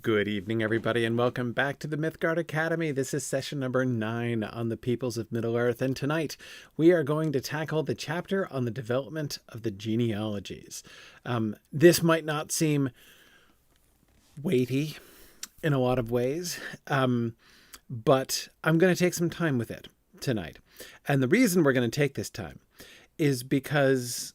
Good evening, everybody, and welcome back to the Mythgard Academy. This is session number 9 on the peoples of Middle-earth, and tonight we are going to tackle the chapter on the development of the genealogies. This might not seem weighty in a lot of ways, but I'm going to take some time with it tonight. And the reason we're going to take this time is because,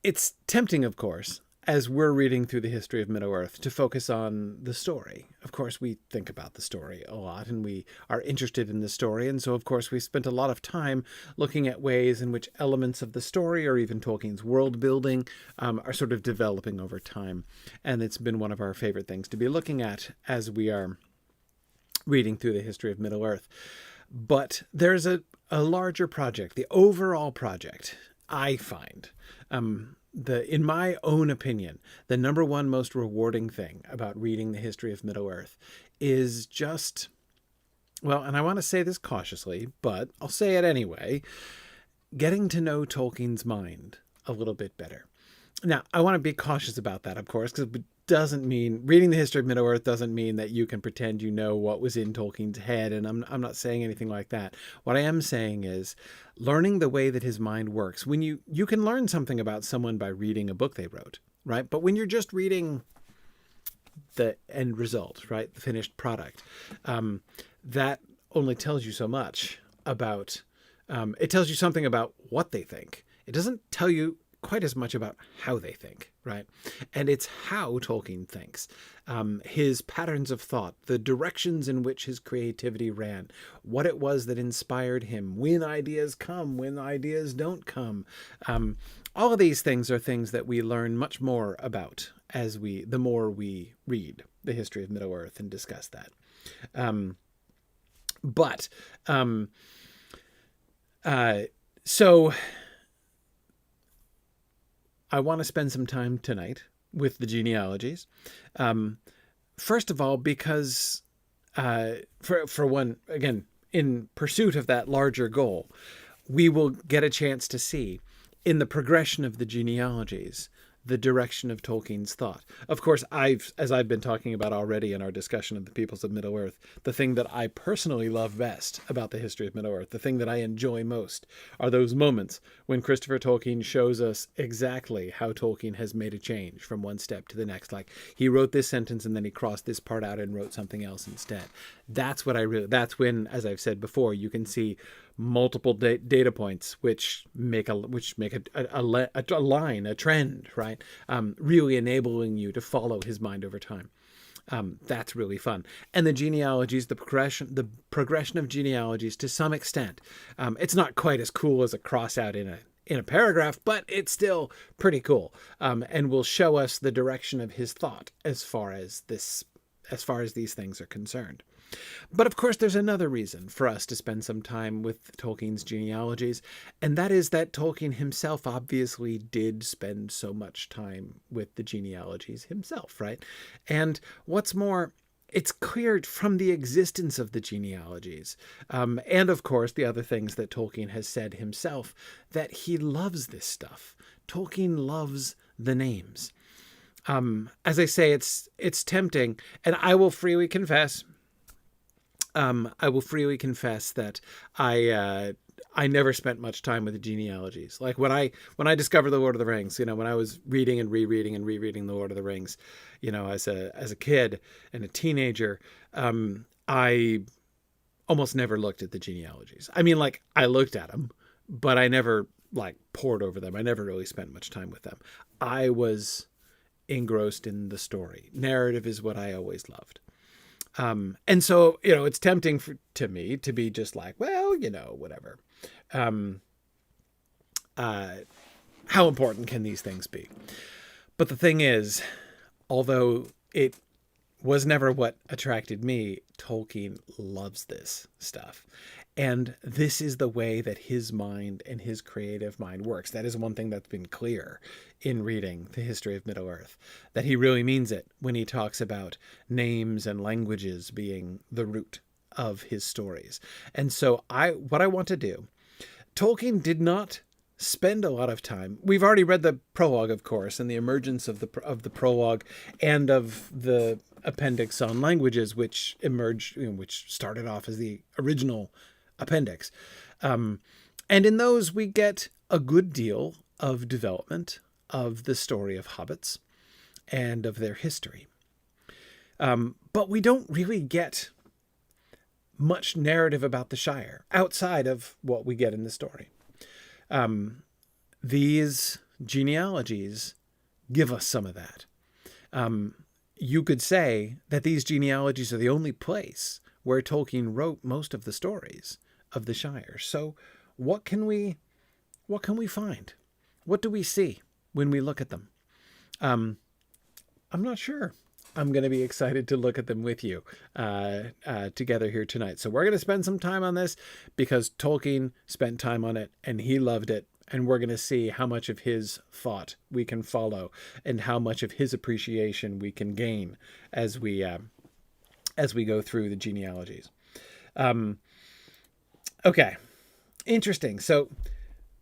it's tempting, of course, as we're reading through the history of Middle-earth, to focus on the story. Of course, we think about the story a lot, and we are interested in the story. And so, of course, we spent a lot of time looking at ways in which elements of the story, or even Tolkien's world building, are sort of developing over time. And it's been one of our favorite things to be looking at as we are reading through the history of Middle-earth. But there's a larger project, the overall project, I find, in my own opinion, the number one most rewarding thing about reading the history of Middle-earth is just, well, and I want to say this cautiously, but I'll say it anyway, getting to know Tolkien's mind a little bit better. Now, I want to be cautious about that, of course, because it doesn't mean, reading the history of Middle-earth doesn't mean that you can pretend you know what was in Tolkien's head, and I'm not saying anything like that. What I am saying is learning the way that his mind works. When you can learn something about someone by reading a book they wrote, right? But when you're just reading the end result, right, the finished product, that only tells you so much about, it tells you something about what they think. It doesn't tell you quite as much about how they think, right? And it's how Tolkien thinks, his patterns of thought, the directions in which his creativity ran, what it was that inspired him, when ideas come, when ideas don't come. All of these things are things that we learn much more about the more we read the history of Middle-earth and discuss that. So I want to spend some time tonight with the genealogies. First of all, because for one, again, in pursuit of that larger goal, we will get a chance to see in the progression of the genealogies the direction of Tolkien's thought. Of course, as I've been talking about already in our discussion of the peoples of Middle-earth, the thing that I personally love best about the history of Middle-earth, the thing that I enjoy most, are those moments when Christopher Tolkien shows us exactly how Tolkien has made a change from one step to the next. Like, he wrote this sentence and then he crossed this part out and wrote something else instead. That's when, as I've said before, you can see multiple data points which make a line, a trend, right? Really enabling you to follow his mind over time. That's really fun. And the genealogies, the progression of genealogies, to some extent, it's not quite as cool as a cross out in a paragraph, but it's still pretty cool, and will show us the direction of his thought as far as these things are concerned. But of course, there's another reason for us to spend some time with Tolkien's genealogies, and that is that Tolkien himself obviously did spend so much time with the genealogies himself, right? And what's more, it's clear from the existence of the genealogies, and of course the other things that Tolkien has said himself, that he loves this stuff. Tolkien loves the names. As I say, it's tempting, and I will freely confess that I never spent much time with the genealogies. Like when I discovered the Lord of the Rings, when I was reading and rereading the Lord of the Rings, as a kid and a teenager, I almost never looked at the genealogies. I mean, like, I looked at them, but I never pored over them. I never really spent much time with them. I was engrossed in the story. Narrative is what I always loved. And so, it's tempting to me to be just like, well, whatever. How important can these things be? But the thing is, although it was never what attracted me, Tolkien loves this stuff. And this is the way that his mind and his creative mind works. That is one thing that's been clear in reading the history of Middle-earth, that he really means it when he talks about names and languages being the root of his stories. And so what I want to do, Tolkien did not spend a lot of time. We've already read the prologue, of course, and the emergence of the prologue and of the appendix on languages, which emerged, which started off as the original appendix. And in those, we get a good deal of development of the story of hobbits and of their history. But we don't really get much narrative about the Shire outside of what we get in the story. These genealogies give us some of that. You could say that these genealogies are the only place where Tolkien wrote most of the stories of the Shire. So what can we find? What do we see when we look at them? I'm not sure. I'm going to be excited to look at them with you together here tonight. So we're going to spend some time on this because Tolkien spent time on it and he loved it. And we're going to see how much of his thought we can follow and how much of his appreciation we can gain as we go through the genealogies. Okay, interesting. So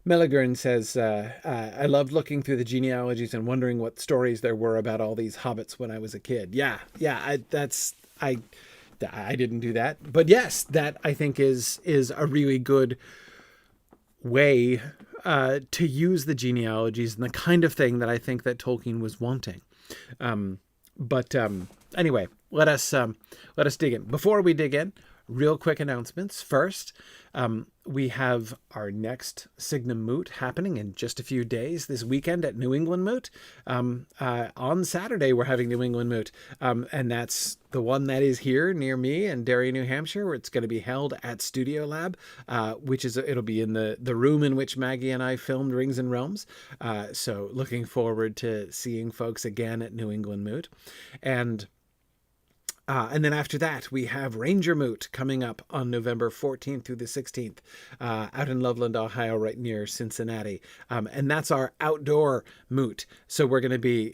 Melagern says, I loved looking through the genealogies and wondering what stories there were about all these hobbits when I was a kid. Yeah, I didn't do that. But yes, that I think is a really good way to use the genealogies and the kind of thing that I think that Tolkien was wanting. But anyway, let us dig in. Before we dig in, real quick announcements. First, we have our next Signum Moot happening in just a few days this weekend at New England Moot. On Saturday, we're having New England Moot. And that's the one that is here near me in Derry, New Hampshire, where it's going to be held at Studio Lab, it'll be in the room in which Maggie and I filmed Rings and Realms. So looking forward to seeing folks again at New England Moot. And then after that, we have Ranger Moot coming up on November 14th through the 16th out in Loveland, Ohio, right near Cincinnati. And that's our outdoor moot. So we're going to be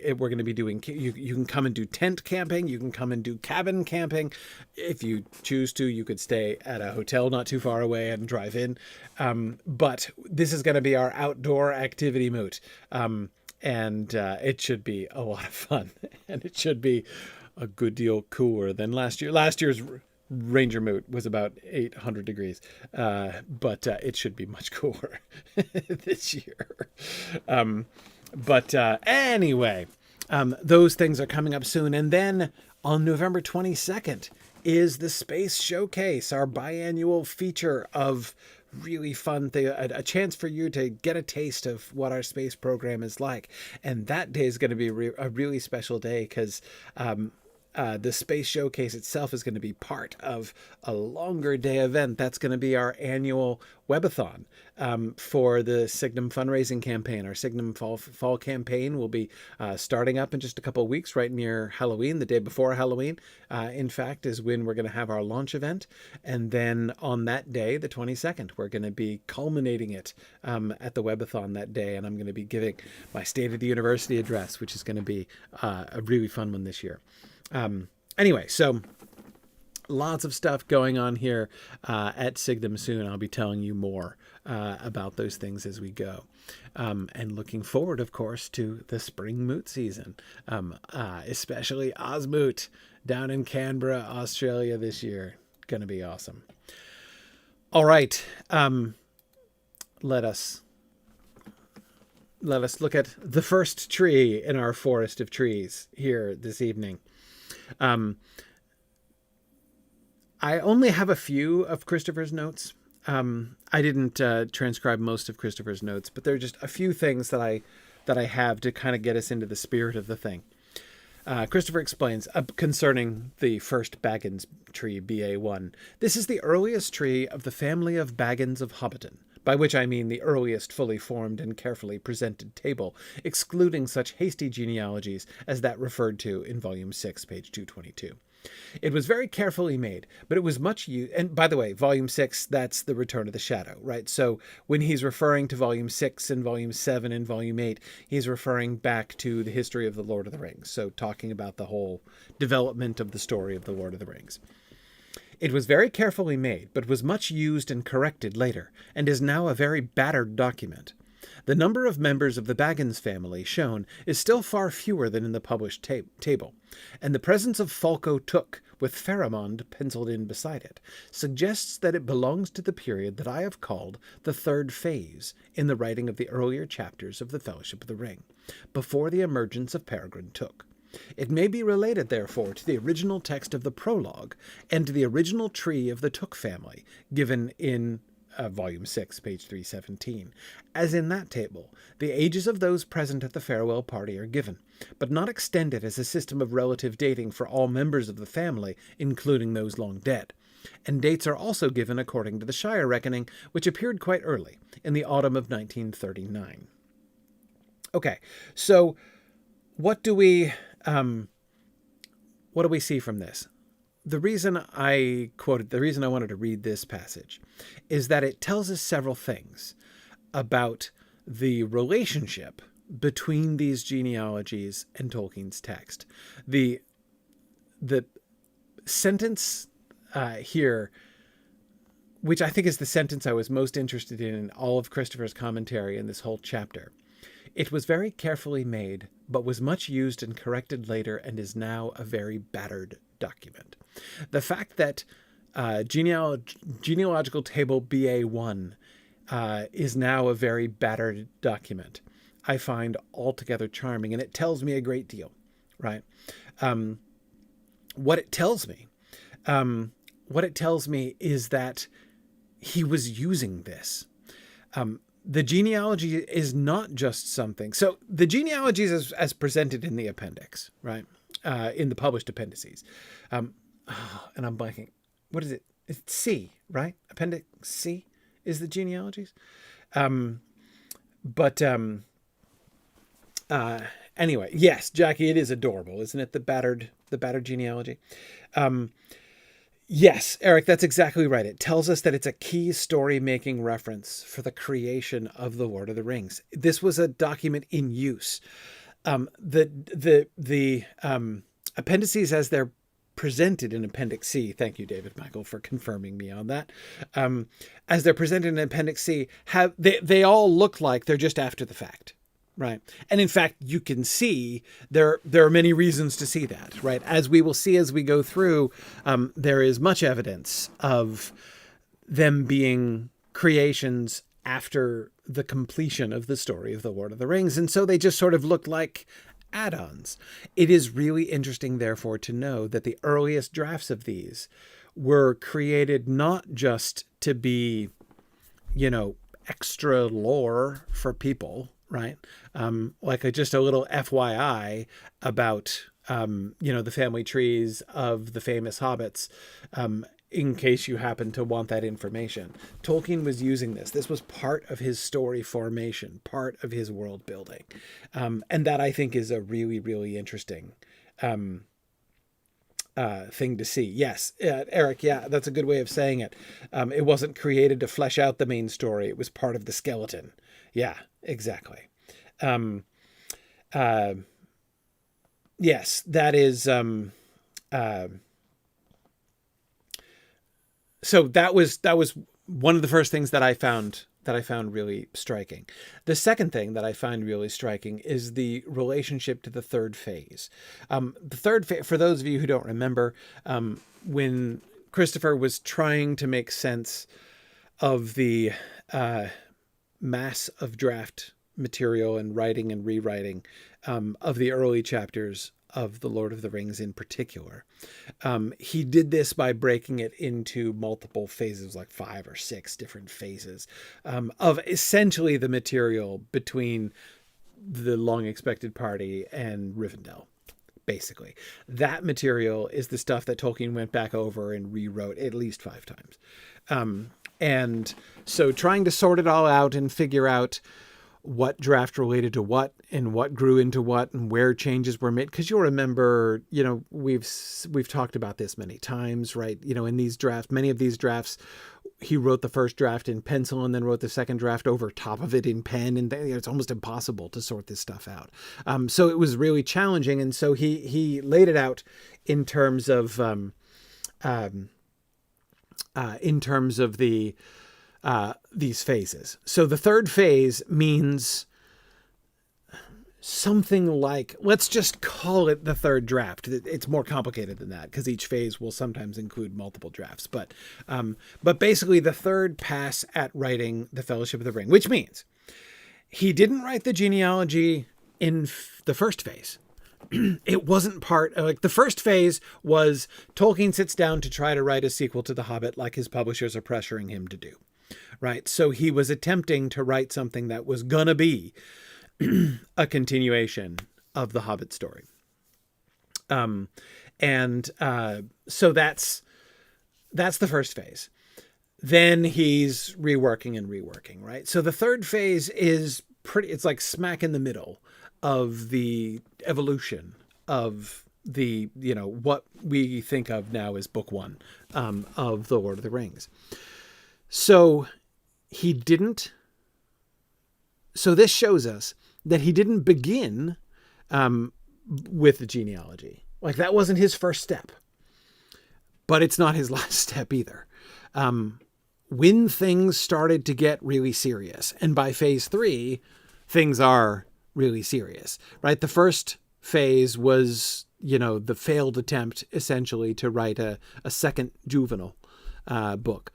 doing, you can come and do tent camping. You can come and do cabin camping. If you choose to, you could stay at a hotel not too far away and drive in. But this is going to be our outdoor activity moot. And it should be a lot of fun. And it should be a good deal cooler than last year. Last year's Ranger Moot was about 800 degrees, but it should be much cooler this year. Anyway, those things are coming up soon. And then on November 22nd is the Space Showcase, our biannual feature of really fun thing, a chance for you to get a taste of what our space program is like. And that day is going to be a really special day because the Space Showcase itself is going to be part of a longer day event. That's going to be our annual webathon for the Signum fundraising campaign. Our Signum fall campaign will be starting up in just a couple of weeks, right near Halloween, the day before Halloween. In fact, is when we're going to have our launch event. And then on that day, the 22nd, we're going to be culminating it at the webathon that day. And I'm going to be giving my State of the University address, which is going to be a really fun one this year. Anyway, so lots of stuff going on here at Signum soon. I'll be telling you more about those things as we go. And looking forward, of course, to the spring moot season, especially Osmoot down in Canberra, Australia this year. Going to be awesome. All right. Let us look at the first tree in our forest of trees here this evening. I only have a few of Christopher's notes. I didn't transcribe most of Christopher's notes, but there are just a few things that I have to kind of get us into the spirit of the thing. Christopher explains concerning the first Baggins tree, BA1. This is the earliest tree of the family of Baggins of Hobbiton, by which I mean the earliest fully formed and carefully presented table, excluding such hasty genealogies as that referred to in Volume 6, page 222. It was very carefully made, but it was much used. And by the way, Volume 6, that's the Return of the Shadow, right? So when he's referring to Volume 6 and Volume 7 and Volume 8, he's referring back to the history of the Lord of the Rings. So talking about the whole development of the story of the Lord of the Rings. It was very carefully made, but was much used and corrected later, and is now a very battered document. The number of members of the Baggins family shown is still far fewer than in the published table, and the presence of Falco Took, with Pharamond penciled in beside it, suggests that it belongs to the period that I have called the third phase in the writing of the earlier chapters of the Fellowship of the Ring, before the emergence of Peregrine Took. It may be related, therefore, to the original text of the prologue and to the original tree of the Took family, given in Volume 6, page 317. As in that table, the ages of those present at the farewell party are given, but not extended as a system of relative dating for all members of the family, including those long dead. And dates are also given according to the Shire reckoning, which appeared quite early, in the autumn of 1939. Okay, so what do we see from this? The reason I wanted to read this passage is that it tells us several things about the relationship between these genealogies and Tolkien's text. The sentence here, which I think is the sentence I was most interested in all of Christopher's commentary in this whole chapter. It was very carefully made, but was much used and corrected later and is now a very battered document. The fact that genealogical table BA1 is now a very battered document, I find altogether charming, and it tells me a great deal, right? What it tells me is that he was using this. The genealogy is not just something. So the genealogies as presented in the appendix, right? In the published appendices. And I'm blanking. What is it? It's C, right? Appendix C is the genealogies. Anyway, yes, Jackie, it is adorable, isn't it? The battered genealogy. Yes, Eric, that's exactly right. It tells us that it's a key story-making reference for the creation of The Lord of the Rings. This was a document in use. The appendices as they're presented in Appendix C, thank you, David Michael, for confirming me on that. As they're presented in Appendix C, they all look like they're just after the fact. Right. And in fact, you can see there are many reasons to see that. Right. As we will see as we go through, there is much evidence of them being creations after the completion of the story of The Lord of the Rings. And so they just sort of look like add-ons. It is really interesting, therefore, to know that the earliest drafts of these were created not just to be, extra lore for people, right? Just a little FYI about, the family trees of the famous hobbits, in case you happen to want that information. Tolkien was using this. This was part of his story formation, part of his world building. And that I think is a really, really interesting thing to see. Yes, Eric, yeah, that's a good way of saying it. It wasn't created to flesh out the main story. It was part of the skeleton. Yeah, exactly. Yes, that is, so that was one of the first things that I found really striking. The second thing that I find really striking is the relationship to the third phase. The third phase, for those of you who don't remember, when Christopher was trying to make sense of the mass of draft material and writing and rewriting of the early chapters of The Lord of the Rings in particular. He did this by breaking it into multiple phases, like 5 or 6 different phases of essentially the material between the long expected party and Rivendell. Basically, that material is the stuff that Tolkien went back over and rewrote at least 5 times. And so trying to sort it all out and figure out what draft related to what and what grew into what and where changes were made. Because you'll remember, we've talked about this many times, right? In these drafts, many of these drafts, he wrote the first draft in pencil and then wrote the second draft over top of it in pen. And it's almost impossible to sort this stuff out. So it was really challenging. And so he laid it out in terms of the these phases. So the third phase means something like, let's just call it the third draft. It's more complicated than that because each phase will sometimes include multiple drafts. But basically the third pass at writing the Fellowship of the Ring, which means he didn't write the genealogy in the first phase. It wasn't part of, like, the first phase was Tolkien sits down to try to write a sequel to The Hobbit like his publishers are pressuring him to do. Right. So he was attempting to write something that was going to be a continuation of the Hobbit story. So that's the first phase. Then he's reworking, right? So the third phase is it's like smack in the middle of the evolution of the, what we think of now as book one, of The Lord of the Rings. So this shows us that he didn't begin with the genealogy. Like, that wasn't his first step, but it's not his last step either. When things started to get really serious, and by phase 3, things are really serious, right? The first phase was, the failed attempt essentially to write a second juvenile book.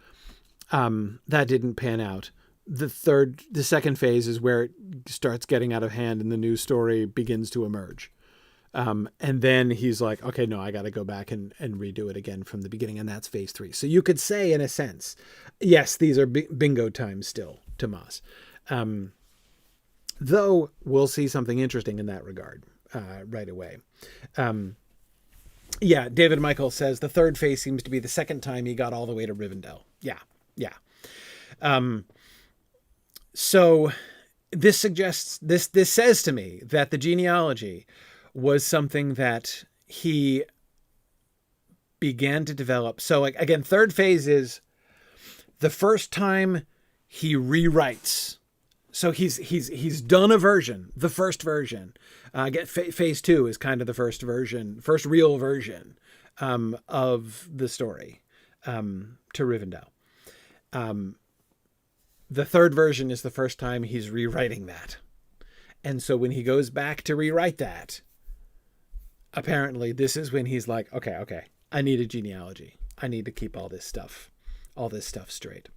That didn't pan out. The second phase is where it starts getting out of hand and the new story begins to emerge. And then he's like, okay, no, I got to go back and redo it again from the beginning. And that's phase 3. So you could say, in a sense, yes, these are bingo times still, Tomas. Though we'll see something interesting in that regard right away. David Michael says the third phase seems to be the second time he got all the way to Rivendell. Yeah. So this suggests, this says to me that the genealogy was something that he began to develop. So, like, again, third phase is the first time he rewrites. So he's done a version, the first version. Phase 2 is kind of the first real version of the story to Rivendell. The third version is the first time he's rewriting that. And so when he goes back to rewrite that, apparently this is when he's like, okay, I need a genealogy. I need to keep all this stuff straight.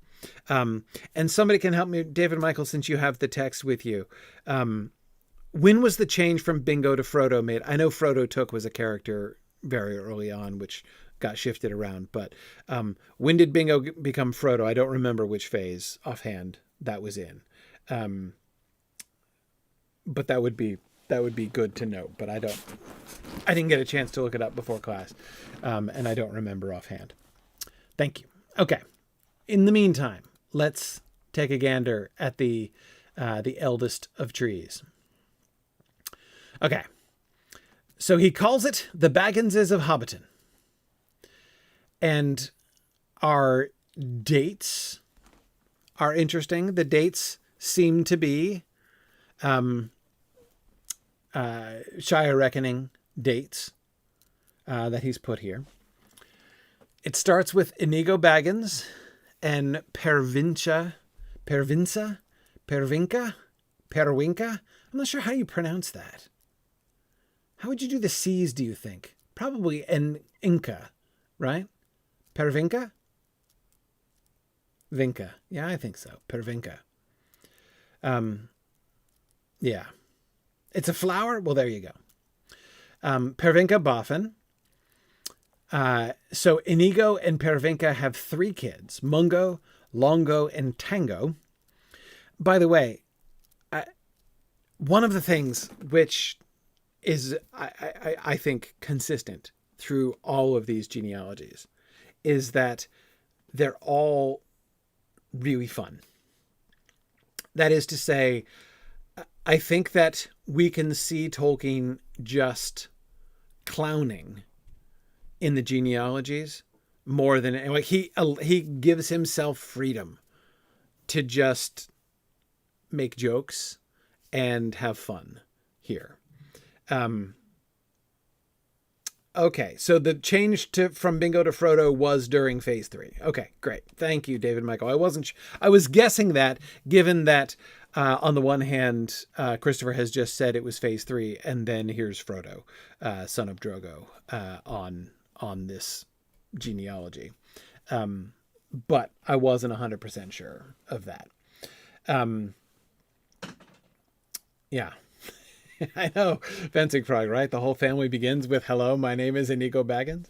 And somebody can help me, David Michael, since you have the text with you. When was the change from Bingo to Frodo made? I know Frodo Took was a character very early on, which got shifted around, but when did Bingo become Frodo? I don't remember which phase offhand that was in. But that would be good to know, but I didn't get a chance to look it up before class. And I don't remember offhand. Thank you. Okay. In the meantime, let's take a gander at the eldest of trees. Okay. So he calls it the Bagginses of Hobbiton. And our dates are interesting. The dates seem to be Shire Reckoning dates that he's put here. It starts with Inigo Baggins and Pervinka. I'm not sure how you pronounce that. How would you do the C's, do you think? Probably an Inca, right? Pervinka? Vinca. Yeah, I think so. Pervinka. Yeah. It's a flower? Well, there you go. Pervinka Boffin. So Inigo and Pervinka have 3 kids, Mungo, Longo, and Tango. By the way, one of the things which is, I think, consistent through all of these genealogies is that they're all really fun. That is to say, I think that we can see Tolkien just clowning in the genealogies more than, like, he gives himself freedom to just make jokes and have fun here. Okay, so the change from Bingo to Frodo was during Phase 3. Okay, great. Thank you, David Michael. I wasn't. I was guessing that, given that on the one hand, Christopher has just said it was Phase 3, and then here's Frodo, son of Drogo, on this genealogy. But I wasn't 100% sure of that. Yeah. I know. Fencing Frog, right? The whole family begins with, hello, my name is Inigo Baggins.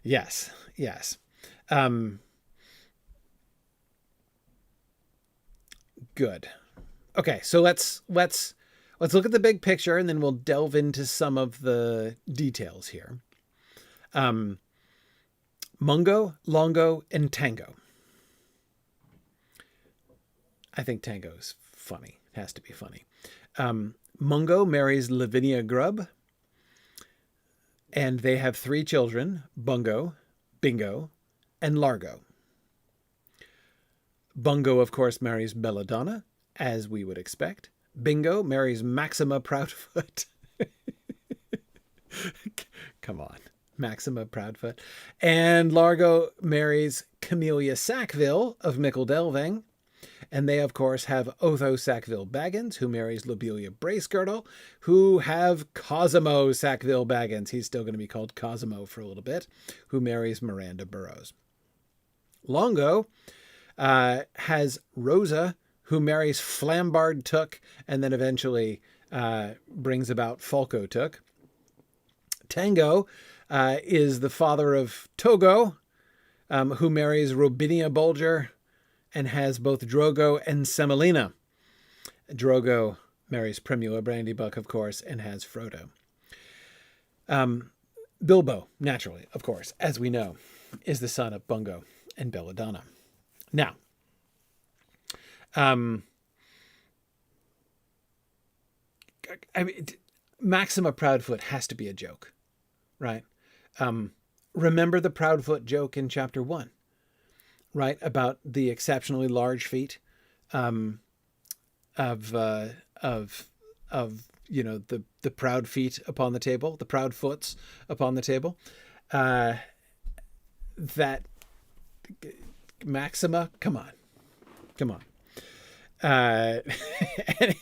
Yes. Yes. Good. Okay. So let's look at the big picture, and then we'll delve into some of the details here. Mungo, Longo, and Tango. I think Tango's funny. It has to be funny. Mungo marries Lavinia Grubb, and they have 3 children, Bungo, Bingo, and Largo. Bungo, of course, marries Belladonna, as we would expect. Bingo marries Maxima Proudfoot. Come on, Maxima Proudfoot. And Largo marries Camellia Sackville of Mickle Delving. And they, of course, have Otho Sackville Baggins, who marries Lobelia Bracegirdle, who have Cosimo Sackville Baggins. He's still going to be called Cosimo for a little bit, who marries Miranda Burroughs. Longo has Rosa, who marries Flambard Took, and then eventually brings about Falco Took. Tango is the father of Togo, who marries Robinia Bolger, and has both Drogo and Semolina. Drogo marries Primula Brandybuck, of course, and has Frodo. Bilbo, naturally, of course, as we know, is the son of Bungo and Belladonna. Now, Maxima Proudfoot has to be a joke, right? Remember the Proudfoot joke in chapter 1? Right, about the exceptionally large feet of the proud feet upon the table, the proud foots upon the table. That Maxima, come on.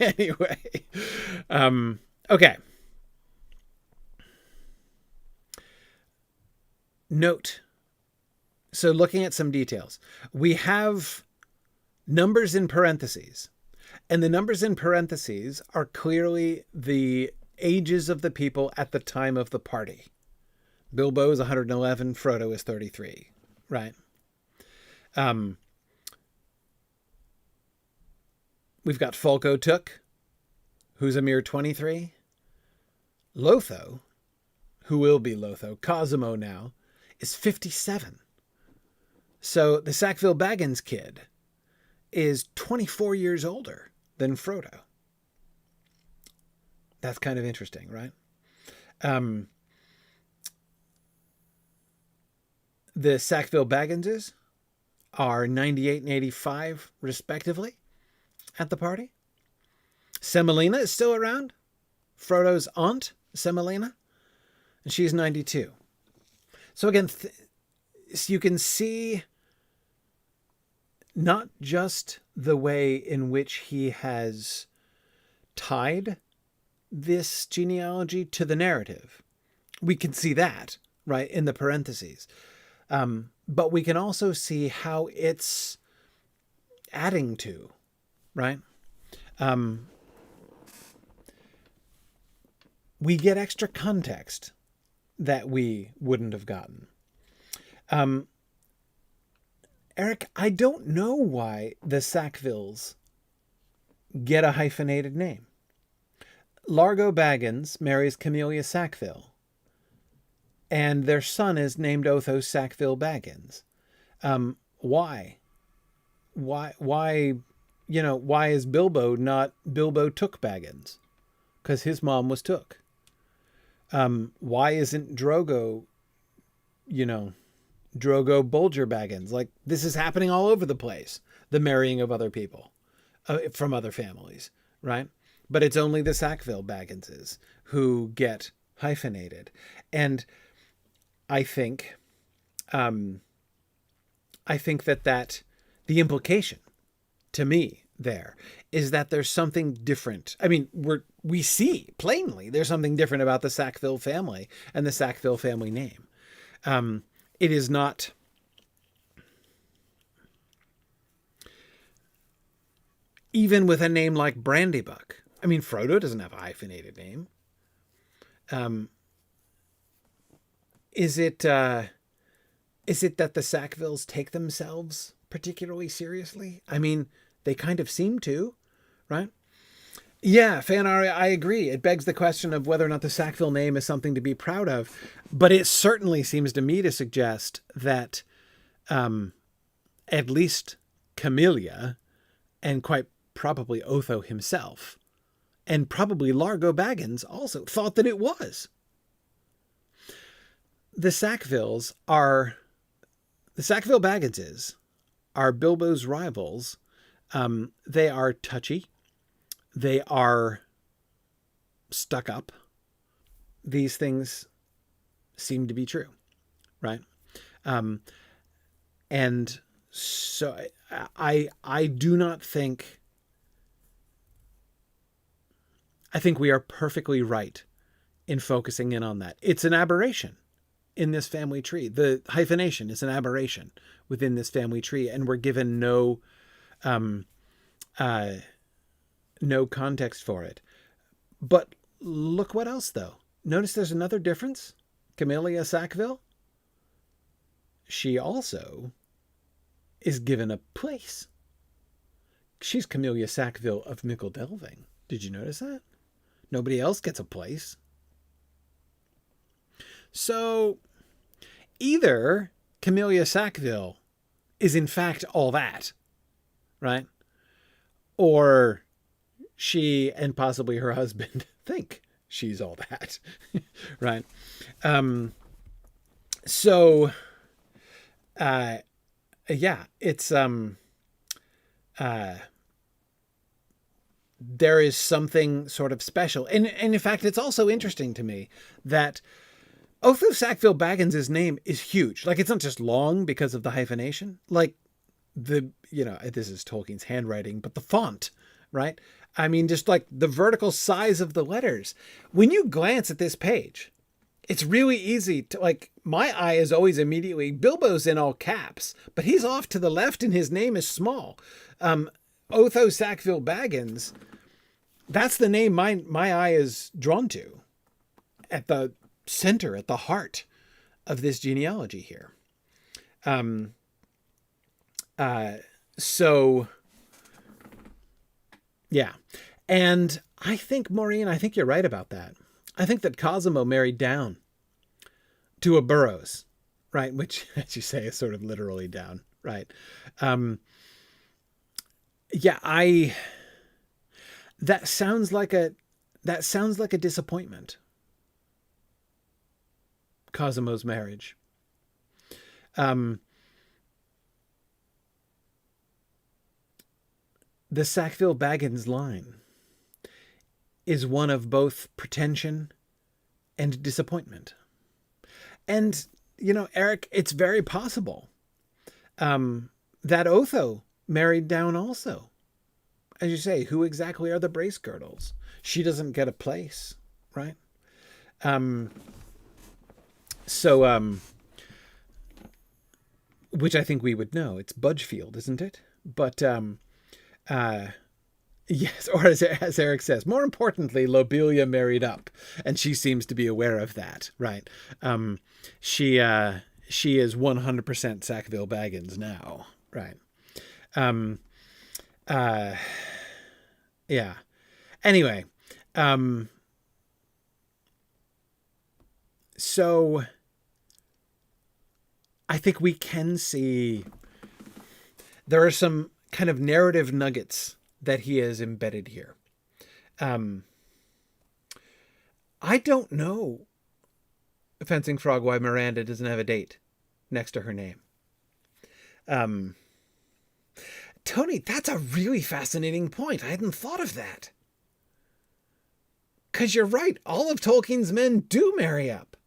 Anyway, okay. Note. So looking at some details, we have numbers in parentheses, and the numbers in parentheses are clearly the ages of the people at the time of the party. Bilbo is 111, Frodo is 33, right? We've got Falco Took, who's a mere 23. Lotho, who will be Lotho, Cosimo now, is 57. So the Sackville Baggins kid is 24 years older than Frodo. That's kind of interesting, right? The Sackville Bagginses are 98 and 85, respectively, at the party. Semolina is still around. Frodo's aunt, Semolina, and she's 92. So again, you can see not just the way in which he has tied this genealogy to the narrative. We can see that, right, in the parentheses. But we can also see how it's adding to, right? We get extra context that we wouldn't have gotten. Eric, I don't know why the Sackvilles get a hyphenated name. Largo Baggins marries Camellia Sackville, and their son is named Otho Sackville Baggins. Why? Why, why is Bilbo not Bilbo Took Baggins? Because his mom was Took. Why isn't Drogo, Drogo Bolger Baggins? Like, this is happening all over the place. The marrying of other people from other families, right? But it's only the Sackville Bagginses who get hyphenated. And I think, that the implication to me there is that there's something different. I mean, we see plainly there's something different about the Sackville family and the Sackville family name. It is not, even with a name like Brandybuck. I mean, Frodo doesn't have a hyphenated name. Is it that the Sackvilles take themselves particularly seriously? I mean, they kind of seem to, right? Yeah, Fanari, I agree. It begs the question of whether or not the Sackville name is something to be proud of. But it certainly seems to me to suggest that at least Camellia, and quite probably Otho himself, and probably Largo Baggins also, thought that it was. The Sackville Bagginses are Bilbo's rivals. They are touchy. They are stuck up. These things seem to be true, right? And so I do not think, I think we are perfectly right in focusing in on that. It's an aberration in this family tree. The hyphenation is an aberration within this family tree, and we're given no context for it. But look what else, though. Notice there's another difference. Camellia Sackville, she also is given a place. She's Camellia Sackville of Mickle Delving. Did you notice that? Nobody else gets a place. So either Camellia Sackville is in fact all that, right? Or she and possibly her husband think she's all that, right? Yeah, it's, there is something sort of special. And in fact, it's also interesting to me that Otho Sackville Baggins' name is huge. Like, it's not just long because of the hyphenation. Like, this is Tolkien's handwriting, but the font, right? I mean, just like the vertical size of the letters. When you glance at this page, it's really easy to, like, my eye is always immediately, Bilbo's in all caps, but he's off to the left and his name is small. Otho Sackville Baggins, that's the name my eye is drawn to at the center, at the heart of this genealogy here. So yeah. And I think, Maureen, I think you're right about that. I think that Cosimo married down to a Burrows, right? Which, as you say, is sort of literally down, right? That sounds like a disappointment. Cosimo's marriage. The Sackville Baggins line is one of both pretension and disappointment. And, Eric, it's very possible that Otho married down also. As you say, who exactly are the brace girdles? She doesn't get a place, right? Which I think we would know. It's Budgefield, isn't it? But, yes, or as Eric says, more importantly, Lobelia married up, and she seems to be aware of that, right? She is 100% Sackville Baggins now, right? Yeah. Anyway, so I think we can see there are some kind of narrative nuggets that he has embedded here. I don't know, Fencing Frog, why Miranda doesn't have a date next to her name. Tony, that's a really fascinating point. I hadn't thought of that. Because you're right. All of Tolkien's men do marry up.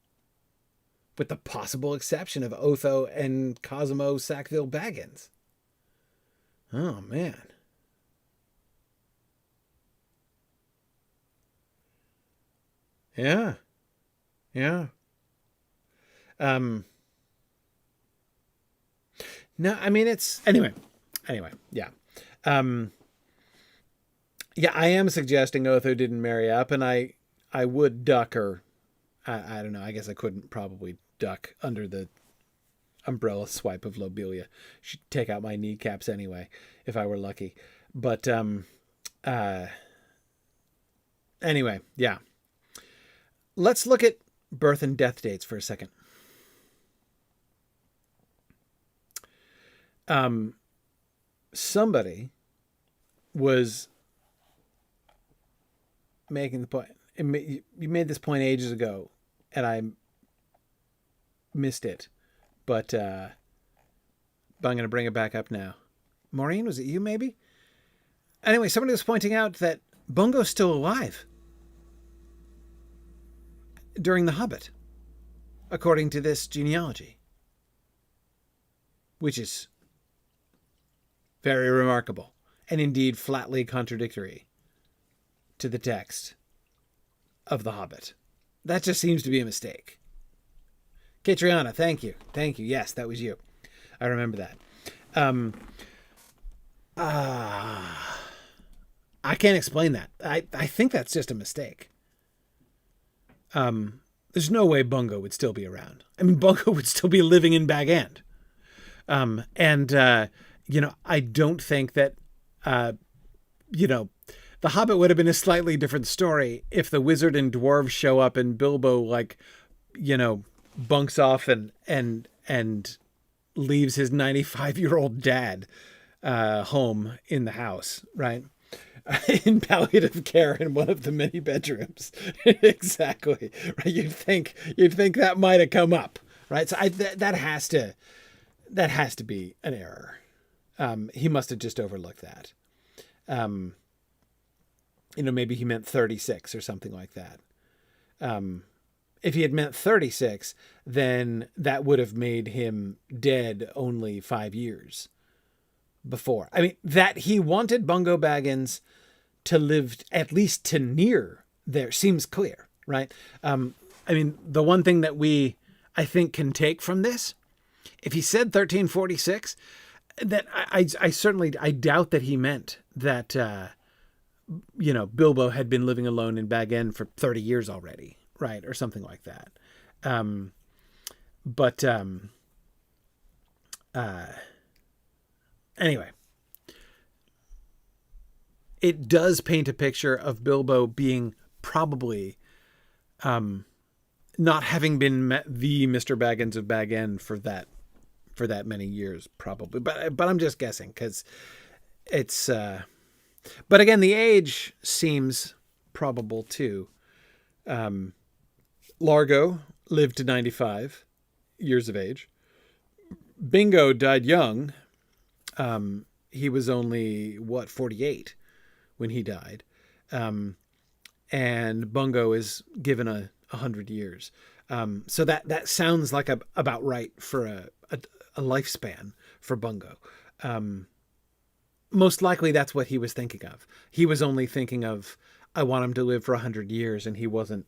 with the possible exception of Otho and Cosimo Sackville Baggins. Oh, man. Yeah. Yeah. No, I mean, it's anyway, yeah. Yeah, I am suggesting Otho didn't marry up, and I would duck, or I don't know, I guess I couldn't probably duck under the umbrella swipe of Lobelia. She'd take out my kneecaps anyway, if I were lucky. But anyway, yeah. Let's look at birth and death dates for a second. Somebody was making the point. You made this point ages ago, and I missed it, but I'm going to bring it back up now. Maureen, was it you maybe? Anyway, somebody was pointing out that Bungo's still alive during The Hobbit, according to this genealogy, which is very remarkable and indeed flatly contradictory to the text of The Hobbit. That just seems to be a mistake. Catriona, thank you. Thank you. Yes, that was you. I remember that. I can't explain that. I think that's just a mistake. There's no way Bungo would still be around. I mean, Bungo would still be living in Bag End. I don't think that, The Hobbit would have been a slightly different story if the wizard and dwarves show up and Bilbo, bunks off and leaves his 95-year-old dad home in the house, right? In palliative care in one of the many bedrooms. Exactly. Right. You'd think that might have come up, right? So that has to be an error. He must have just overlooked that. Maybe he meant 36 or something like that. If he had meant 36, then that would have made him dead only 5 years before. I mean, that he wanted Bungo Baggins to live at least to near there seems clear, right? The one thing that I think can take from this, if he said 1346, that I certainly doubt that he meant that, Bilbo had been living alone in Bag End for 30 years already, right? Or something like that. Anyway, it does paint a picture of Bilbo being probably not having been the Mr. Baggins of Bag End for that many years, probably. But I'm just guessing because it's. But again, the age seems probable too. Largo lived to 95 years of age. Bingo died young. He was only 48 when he died. And Bungo is given 100 years. So that sounds like about right for a lifespan for Bungo. Most likely that's what he was thinking of. He was only thinking of, I want him to live for 100 years, and he wasn't.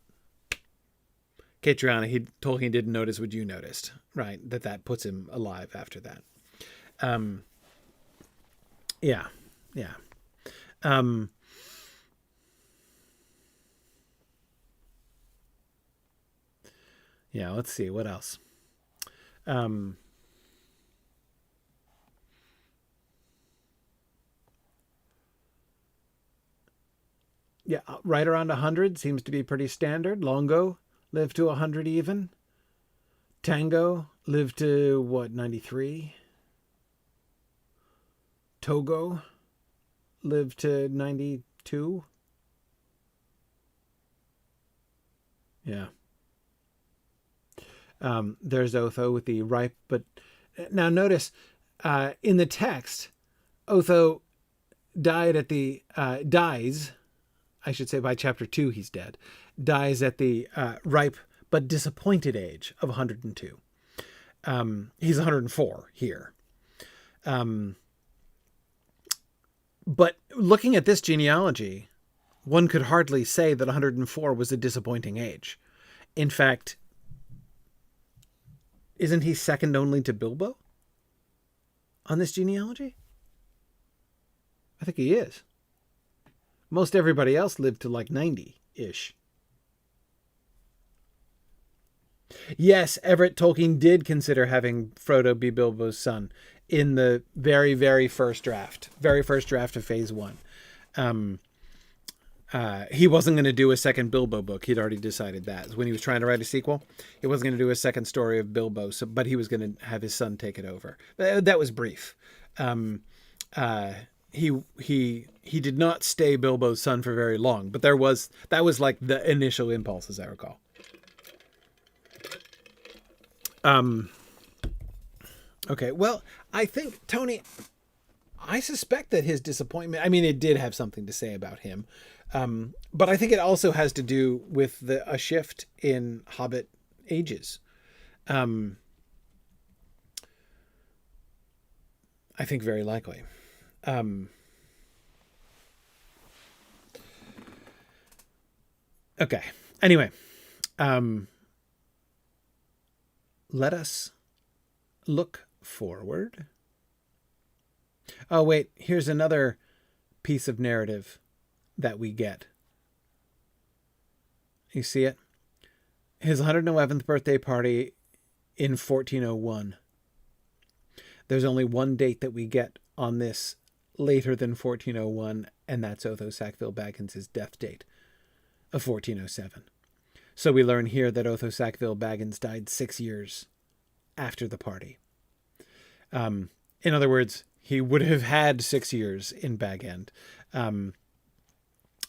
Catriona, Tolkien didn't notice what you noticed, right? That puts him alive after that. Yeah. Yeah, let's see, what else? Yeah, right around 100 seems to be pretty standard. Longo lived to 100 even. Tango lived to, 93? Togo lived to 92? Yeah. There's Otho with the ripe, but now notice in the text, Otho dies, I should say by chapter 2 he's dead, dies at the ripe but disappointed age of 102. He's 104 here. But looking at this genealogy, one could hardly say that 104 was a disappointing age. In fact, isn't he second only to Bilbo on this genealogy? I think he is. Most everybody else lived to like 90-ish. Yes, Everett Tolkien did consider having Frodo be Bilbo's son in the very, very first draft of Phase 1. He wasn't going to do a second Bilbo book. He'd already decided that. When he was trying to write a sequel, he wasn't going to do a second story of Bilbo, but he was going to have his son take it over. That was brief. He did not stay Bilbo's son for very long, but that was like the initial impulse, as I recall. Okay, well, I think, Tony, I suspect that his disappointment, I mean, it did have something to say about him, but I think it also has to do with a shift in Hobbit ages. I think very likely. Okay, anyway, let us look forward. Oh, wait, here's another piece of narrative that we get. You see it? His 111th birthday party in 1401. There's only one date that we get on this later than 1401, and that's Otho Sackville Baggins' death date of 1407. So we learn here that Otho Sackville Baggins died 6 years after the party. In other words, he would have had 6 years in Bag End.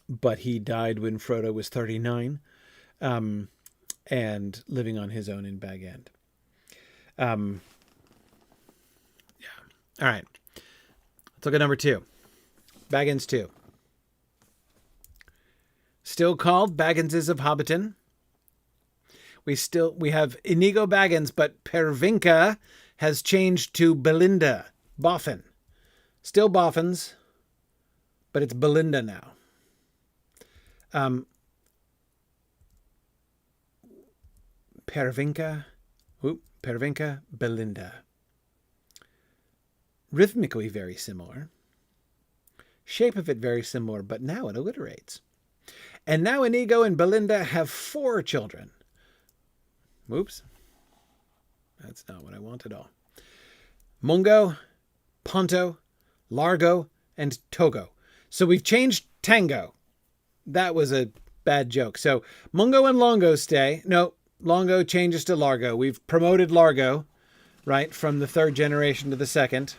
But he died when Frodo was 39 and living on his own in Bag End. Yeah. All right. Let's look at number 2. Baggins 2. Still called Bagginses of Hobbiton. We have Inigo Baggins, but Pervinca has changed to Belinda Boffin. Still Boffins, but it's Belinda now. Pervinca, Belinda. Rhythmically very similar. Shape of it very similar, but now it alliterates. And now Inigo and Belinda have 4 children. Oops. That's not what I want at all. Mungo, Ponto, Largo, and Togo. So we've changed Tango. That was a bad joke. So Mungo and Longo stay. No, Longo changes to Largo. We've promoted Largo, right, from the 3rd generation to the 2nd.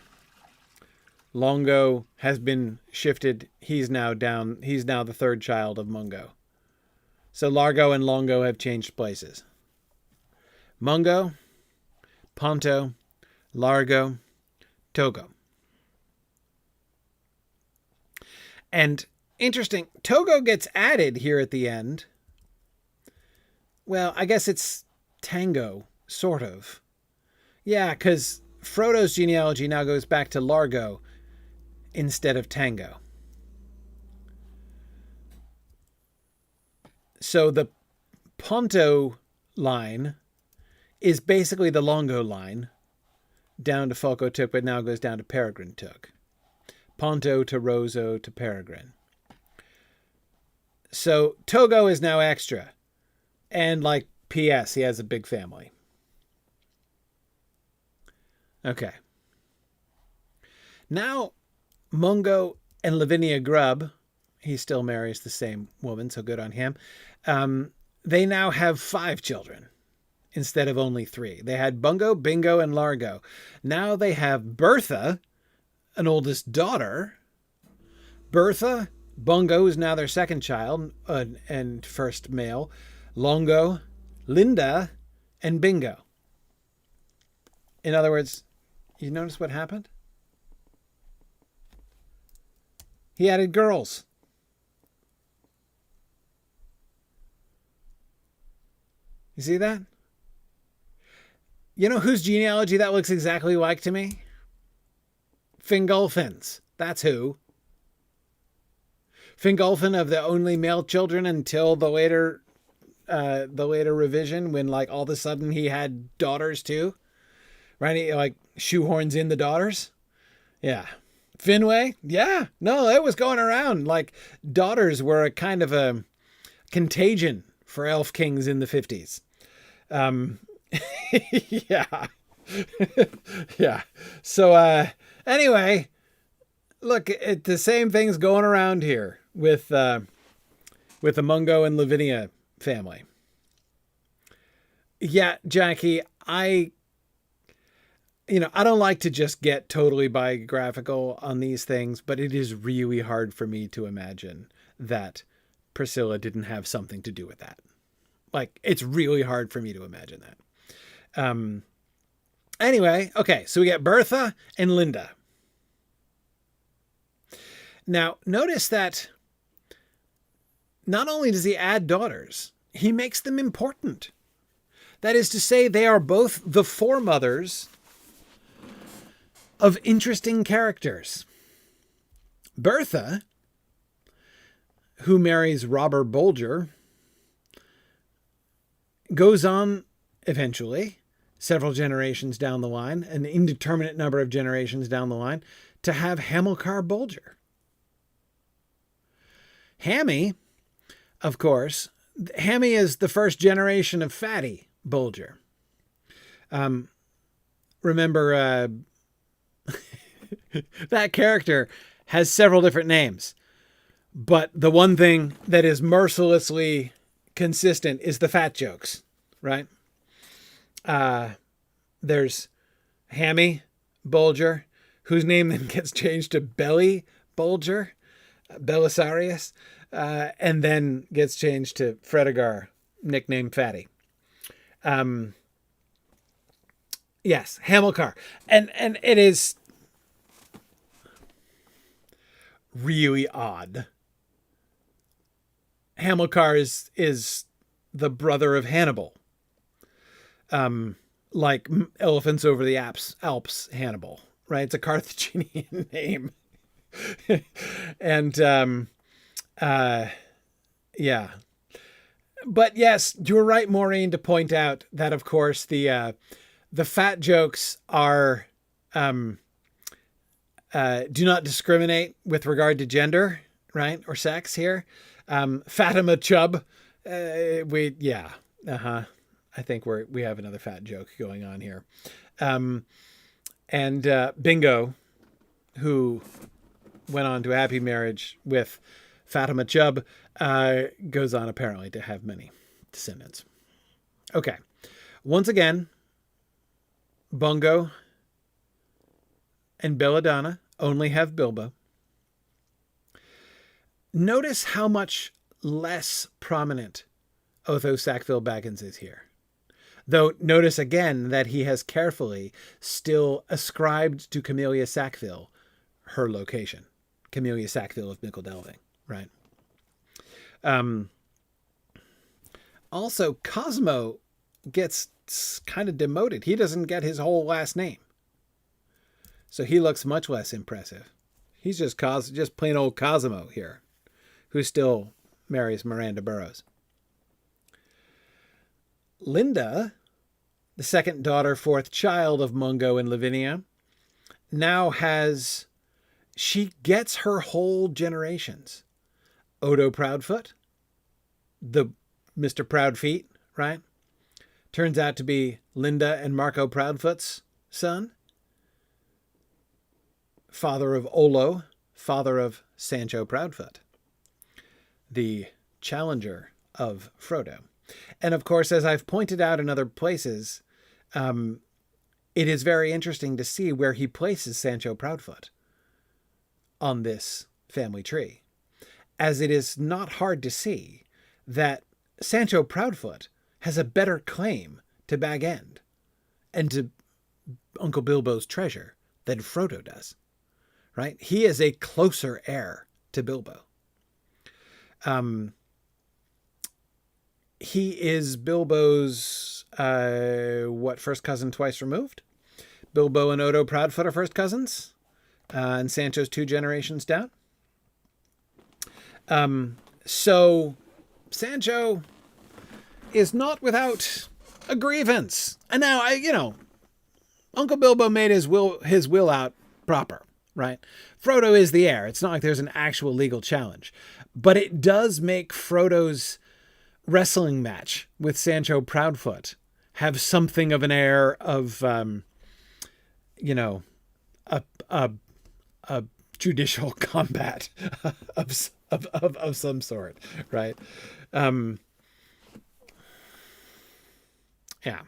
Longo has been shifted. He's now the 3rd child of Mungo. So Largo and Longo have changed places. Mungo, Ponto, Largo, Togo. And interesting, Togo gets added here at the end. Well, I guess it's Tango, sort of. Yeah, because Frodo's genealogy now goes back to Largo instead of Tango. So the Ponto line is basically the Longo line down to Fulco Took, but now goes down to Peregrine Took. Ponto to Roso to Peregrine. So Togo is now extra. And like P.S., he has a big family. Okay. Now, Mungo and Lavinia Grubb, he still marries the same woman, so good on him. They now have 5 children instead of only 3. They had Bungo, Bingo, and Largo. Now they have Bertha, an oldest daughter. Bertha, Bungo is now their 2nd child and first male. Longo, Linda, and Bingo. In other words, you notice what happened? He added girls. You see that? You know whose genealogy that looks exactly like to me? Fingolfin's. That's who. Fingolfin of the only male children until the later revision, when like all of a sudden he had daughters too. Right? He like shoehorns in the daughters. Yeah. Finwë? Yeah. No, it was going around. Like daughters were a kind of a contagion for elf kings in the 50s. Yeah. Yeah. So anyway, look, the same thing's going around here with the Mungo and Lavinia family. Yeah, Jackie, I don't like to just get totally biographical on these things, but it is really hard for me to imagine that Priscilla didn't have something to do with that. Like, it's really hard for me to imagine that. Anyway, okay, so we get Bertha and Linda. Now, notice that not only does he add daughters, he makes them important. That is to say, they are both the foremothers of interesting characters. Bertha, who marries Robber Bolger, goes on eventually, several generations down the line, an indeterminate number of generations down the line, to have Hamilcar Bolger. Hammy, of course, Hammy is the first generation of Fatty Bolger. Remember, that character has several different names, but the one thing that is mercilessly consistent is the fat jokes, right? There's Hammy Bolger, whose name then gets changed to Belly Bolger, Belisarius, and then gets changed to Fredegar, nicknamed Fatty. Yes, Hamilcar. And it is really odd. Hamilcar is the brother of Hannibal. Like Elephants Over the Alps Hannibal, right? It's a Carthaginian name. And yeah. But yes, you're right, Maureen, to point out that, of course, the fat jokes are do not discriminate with regard to gender, right, or sex here. Fatima Chubb, I think we have another fat joke going on here. And Bingo, who went on to a happy marriage with Fatima Chubb, goes on apparently to have many descendants. Okay. Once again, Bungo and Belladonna only have Bilbo. Notice how much less prominent Otho Sackville Baggins is here. Though notice again that he has carefully still ascribed to Camellia Sackville her location. Camellia Sackville of Mickle Delving, right? Also, Cosmo gets kind of demoted. He doesn't get his whole last name. So he looks much less impressive. He's just plain old Cosmo here, who still marries Miranda Burroughs. Linda, the second daughter, fourth child of Mungo and Lavinia, now she gets her whole generations. Odo Proudfoot, the Mr. Proudfeet, right? Turns out to be Linda and Marco Proudfoot's son. Father of Olo, father of Sancho Proudfoot, the challenger of Frodo. And of course, as I've pointed out in other places, it is very interesting to see where he places Sancho Proudfoot on this family tree, as it is not hard to see that Sancho Proudfoot has a better claim to Bag End and to Uncle Bilbo's treasure than Frodo does, right? He is a closer heir to Bilbo. he is Bilbo's, first cousin twice removed? Bilbo and Odo Proudfoot are first cousins, and Sancho's 2 generations down. So Sancho is not without a grievance. And now, Uncle Bilbo made his will out proper, right? Frodo is the heir. It's not like there's an actual legal challenge. But it does make Frodo's wrestling match with Sancho Proudfoot have something of an air of, a judicial combat of some sort, right? Yeah.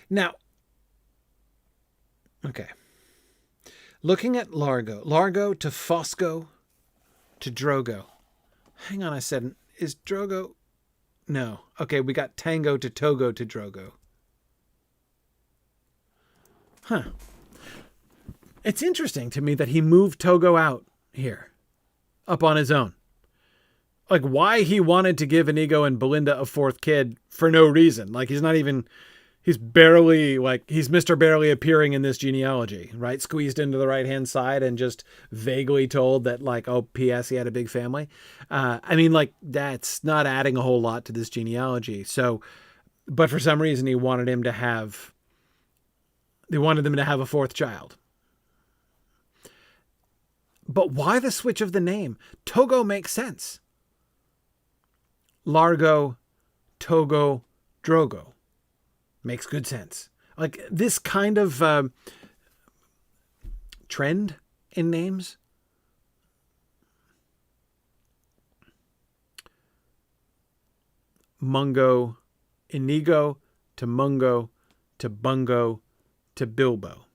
Now, okay. Looking at Largo to Fosco to Drogo. Hang on, I said, is Drogo? No. Okay, we got Tango to Togo to Drogo. Huh. It's interesting to me that he moved Togo out here, up on his own. Like, why he wanted to give Inigo and Belinda a 4th kid for no reason. Like, he's Mr. Barely appearing in this genealogy, right? Squeezed into the right-hand side and just vaguely told that, like, oh, P.S., he had a big family. That's not adding a whole lot to this genealogy. So, but for some reason, they wanted them to have a 4th child. But why the switch of the name? Togo makes sense. Largo, Togo, Drogo. Makes good sense. Like, this kind of trend in names. Mungo, Inigo, to Mungo, to Bungo, to Bilbo.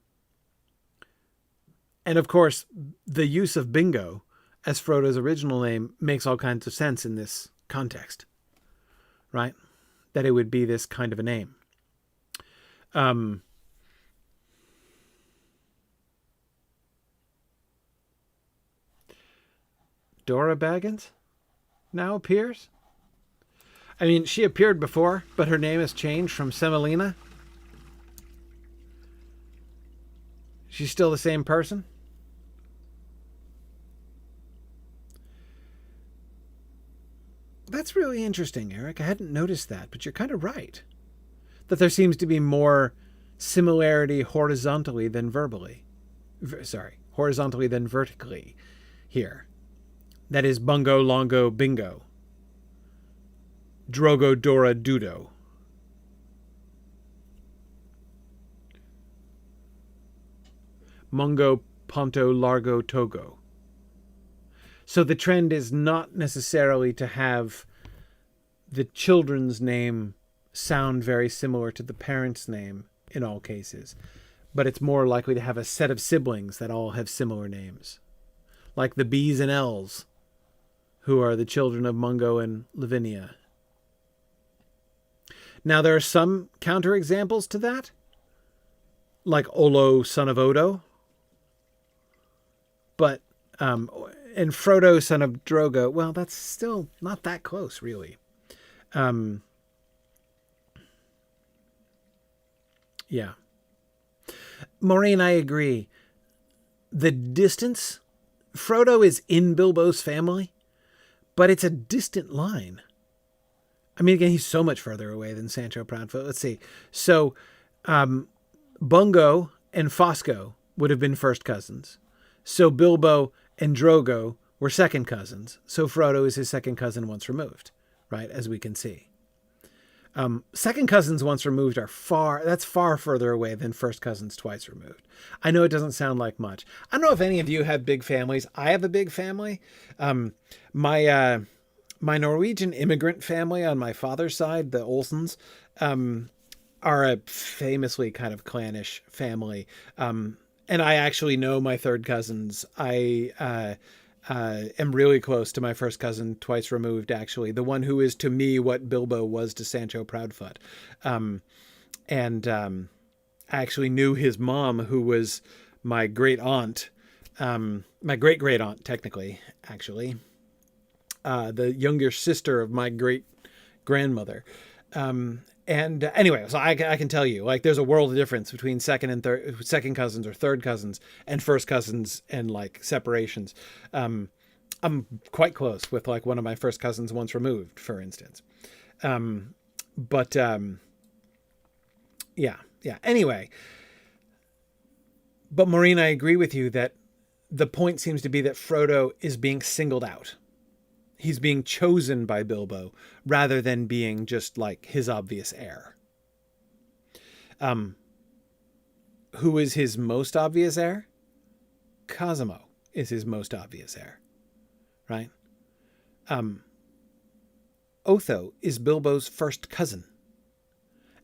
And of course, the use of Bingo as Frodo's original name makes all kinds of sense in this context, right? That it would be this kind of a name. Dora Baggins now appears. I mean, she appeared before, but her name has changed from Semolina. She's still the same person. That's really interesting, Eric. I hadn't noticed that, but you're kind of right. That there seems to be more similarity horizontally than vertically here. That is Bungo, Longo, Bingo. Drogo, Dora, Dudo. Mungo, Ponto, Largo, Togo. So the trend is not necessarily to have the children's name sound very similar to the parent's name in all cases, but it's more likely to have a set of siblings that all have similar names, like the B's and L's, who are the children of Mungo and Lavinia. Now, there are some counterexamples to that, like Olo, son of Odo, but and Frodo, son of Drogo, well, that's still not that close, really. Yeah. Maureen, I agree. The distance, Frodo is in Bilbo's family, but it's a distant line. I mean, again, he's so much further away than Sancho Proudfoot. Let's see. So, Bungo and Fosco would have been first cousins. So Bilbo and Drogo were second cousins. So Frodo is his second cousin once removed, right? As we can see. Second cousins once removed are far further away than first cousins twice removed. I know it doesn't sound like much. I don't know if any of you have big families. I have a big family. My Norwegian immigrant family on my father's side, the Olsens, are a famously kind of clannish family. And I actually know my third cousins. I am really close to my first cousin twice removed, actually. The one who is to me what Bilbo was to Sancho Proudfoot. I actually knew his mom, who was my great aunt, my great-great aunt, technically, actually. the younger sister of my great grandmother. And anyway, so I can tell you, like, there's a world of difference between second cousins or third cousins and first cousins and like separations. I'm quite close with like one of my first cousins once removed, for instance. But yeah. Anyway, but Maureen, I agree with you that the point seems to be that Frodo is being singled out. He's being chosen by Bilbo rather than being just like his obvious heir. Who is his most obvious heir? Cosimo is his most obvious heir, right? Otho is Bilbo's first cousin,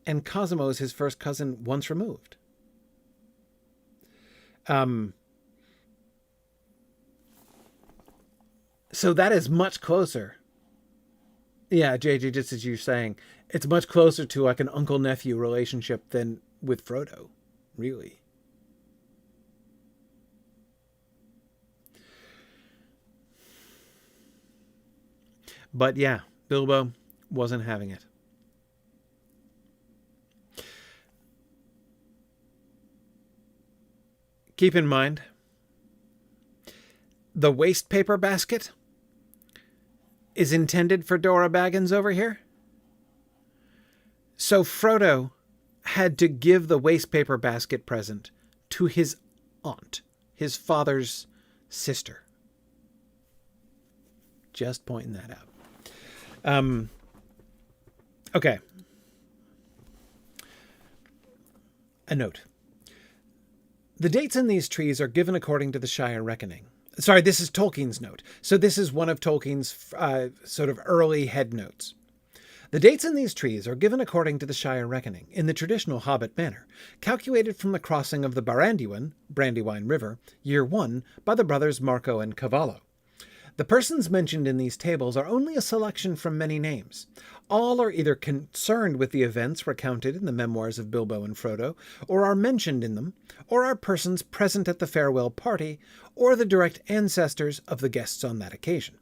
and Cosimo is his first cousin once removed. So that is much closer. Yeah, JJ, just as you're saying, it's much closer to like an uncle-nephew relationship than with Frodo, really. But yeah, Bilbo wasn't having it. Keep in mind, the waste paper basket is intended for Dora Baggins over here. So Frodo had to give the waste paper basket present to his aunt, his father's sister. Just pointing that out. Okay. A note. The dates in these trees are given according to the Shire Reckoning. Sorry, this is Tolkien's note. So this is one of Tolkien's sort of early headnotes. The dates in these trees are given according to the Shire Reckoning, in the traditional Hobbit manner, calculated from the crossing of the Brandywine River, year 1, by the brothers Marco and Cavallo. The persons mentioned in these tables are only a selection from many names. All are either concerned with the events recounted in the memoirs of Bilbo and Frodo, or are mentioned in them, or are persons present at the farewell party, or the direct ancestors of the guests on that occasion.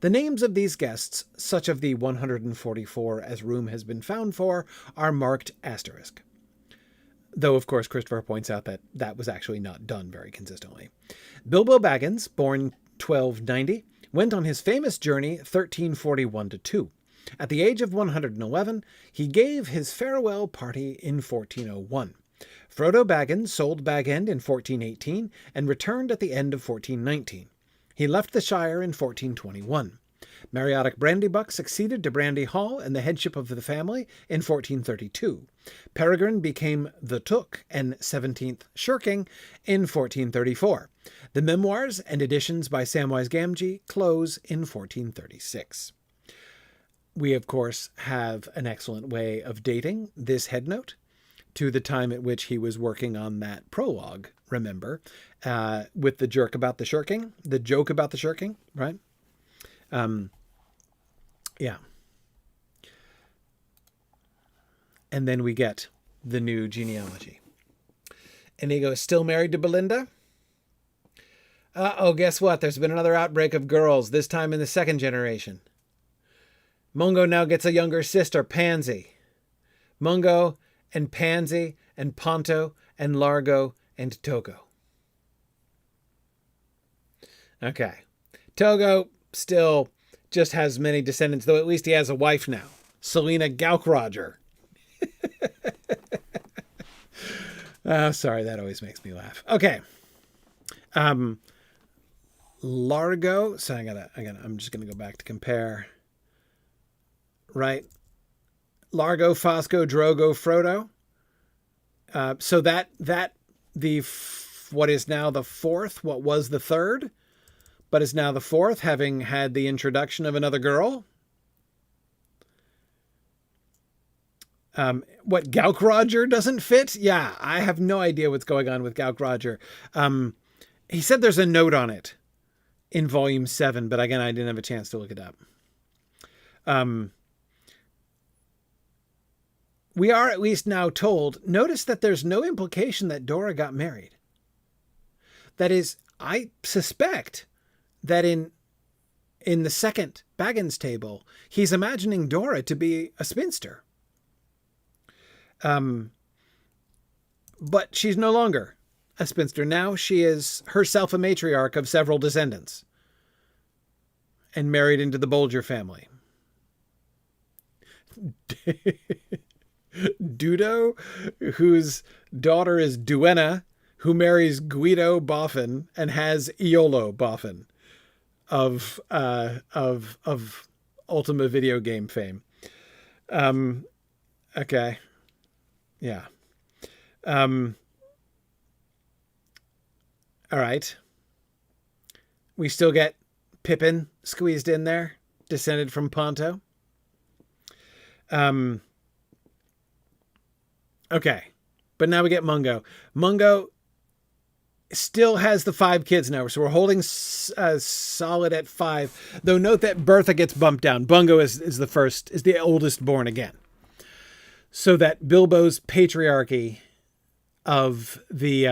The names of these guests, such of the 144 as room has been found for, are marked asterisk. Though, of course, Christopher points out that that was actually not done very consistently. Bilbo Baggins, born 1290, went on his famous journey 1341-2. At the age of 111, he gave his farewell party in 1401. Frodo Baggins sold Bag End in 1418 and returned at the end of 1419. He left the Shire in 1421. Mariotic Brandybuck succeeded to Brandy Hall and the headship of the family in 1432. Peregrine became the Took and 17th Shirking in 1434. The memoirs and editions by Samwise Gamgee close in 1436. We, of course, have an excellent way of dating this headnote to the time at which he was working on that prologue, remember, with the joke about the shirking, right? Yeah. And then we get the new genealogy. Inigo is still married to Belinda. Guess what? There's been another outbreak of girls, this time in the second generation. Mungo now gets a younger sister, Pansy. Mungo and Pansy and Ponto and Largo and Togo. Okay. Togo still just has many descendants, though at least he has a wife now. Selena Gaukroger. Oh, sorry, that always makes me laugh. Okay. Largo. So I'm just gonna go back to compare. Right. Largo, Fosco, Drogo, Frodo. So that what is now the fourth, what was the third, but is now the fourth, having had the introduction of another girl. What, Gaukroger doesn't fit? Yeah, I have no idea what's going on with Gaukroger. He said there's a note on it in volume 7, but again, I didn't have a chance to look it up. We are at least now told, notice that there's no implication that Dora got married. That is, I suspect that in in the second Baggins table, he's imagining Dora to be a spinster. But she's no longer a spinster. Now she is herself a matriarch of several descendants and married into the Bulger family. Dudo, whose daughter is Duenna, who marries Guido Boffin and has Iolo Boffin of Ultima video game fame. Okay. Yeah. All right. We still get Pippin squeezed in there, descended from Ponto. Okay. But now we get Mungo. Mungo still has the 5 kids now, so we're holding solid at 5. Though note that Bertha gets bumped down. Bungo is the oldest born again. So that Bilbo's patriarchy of the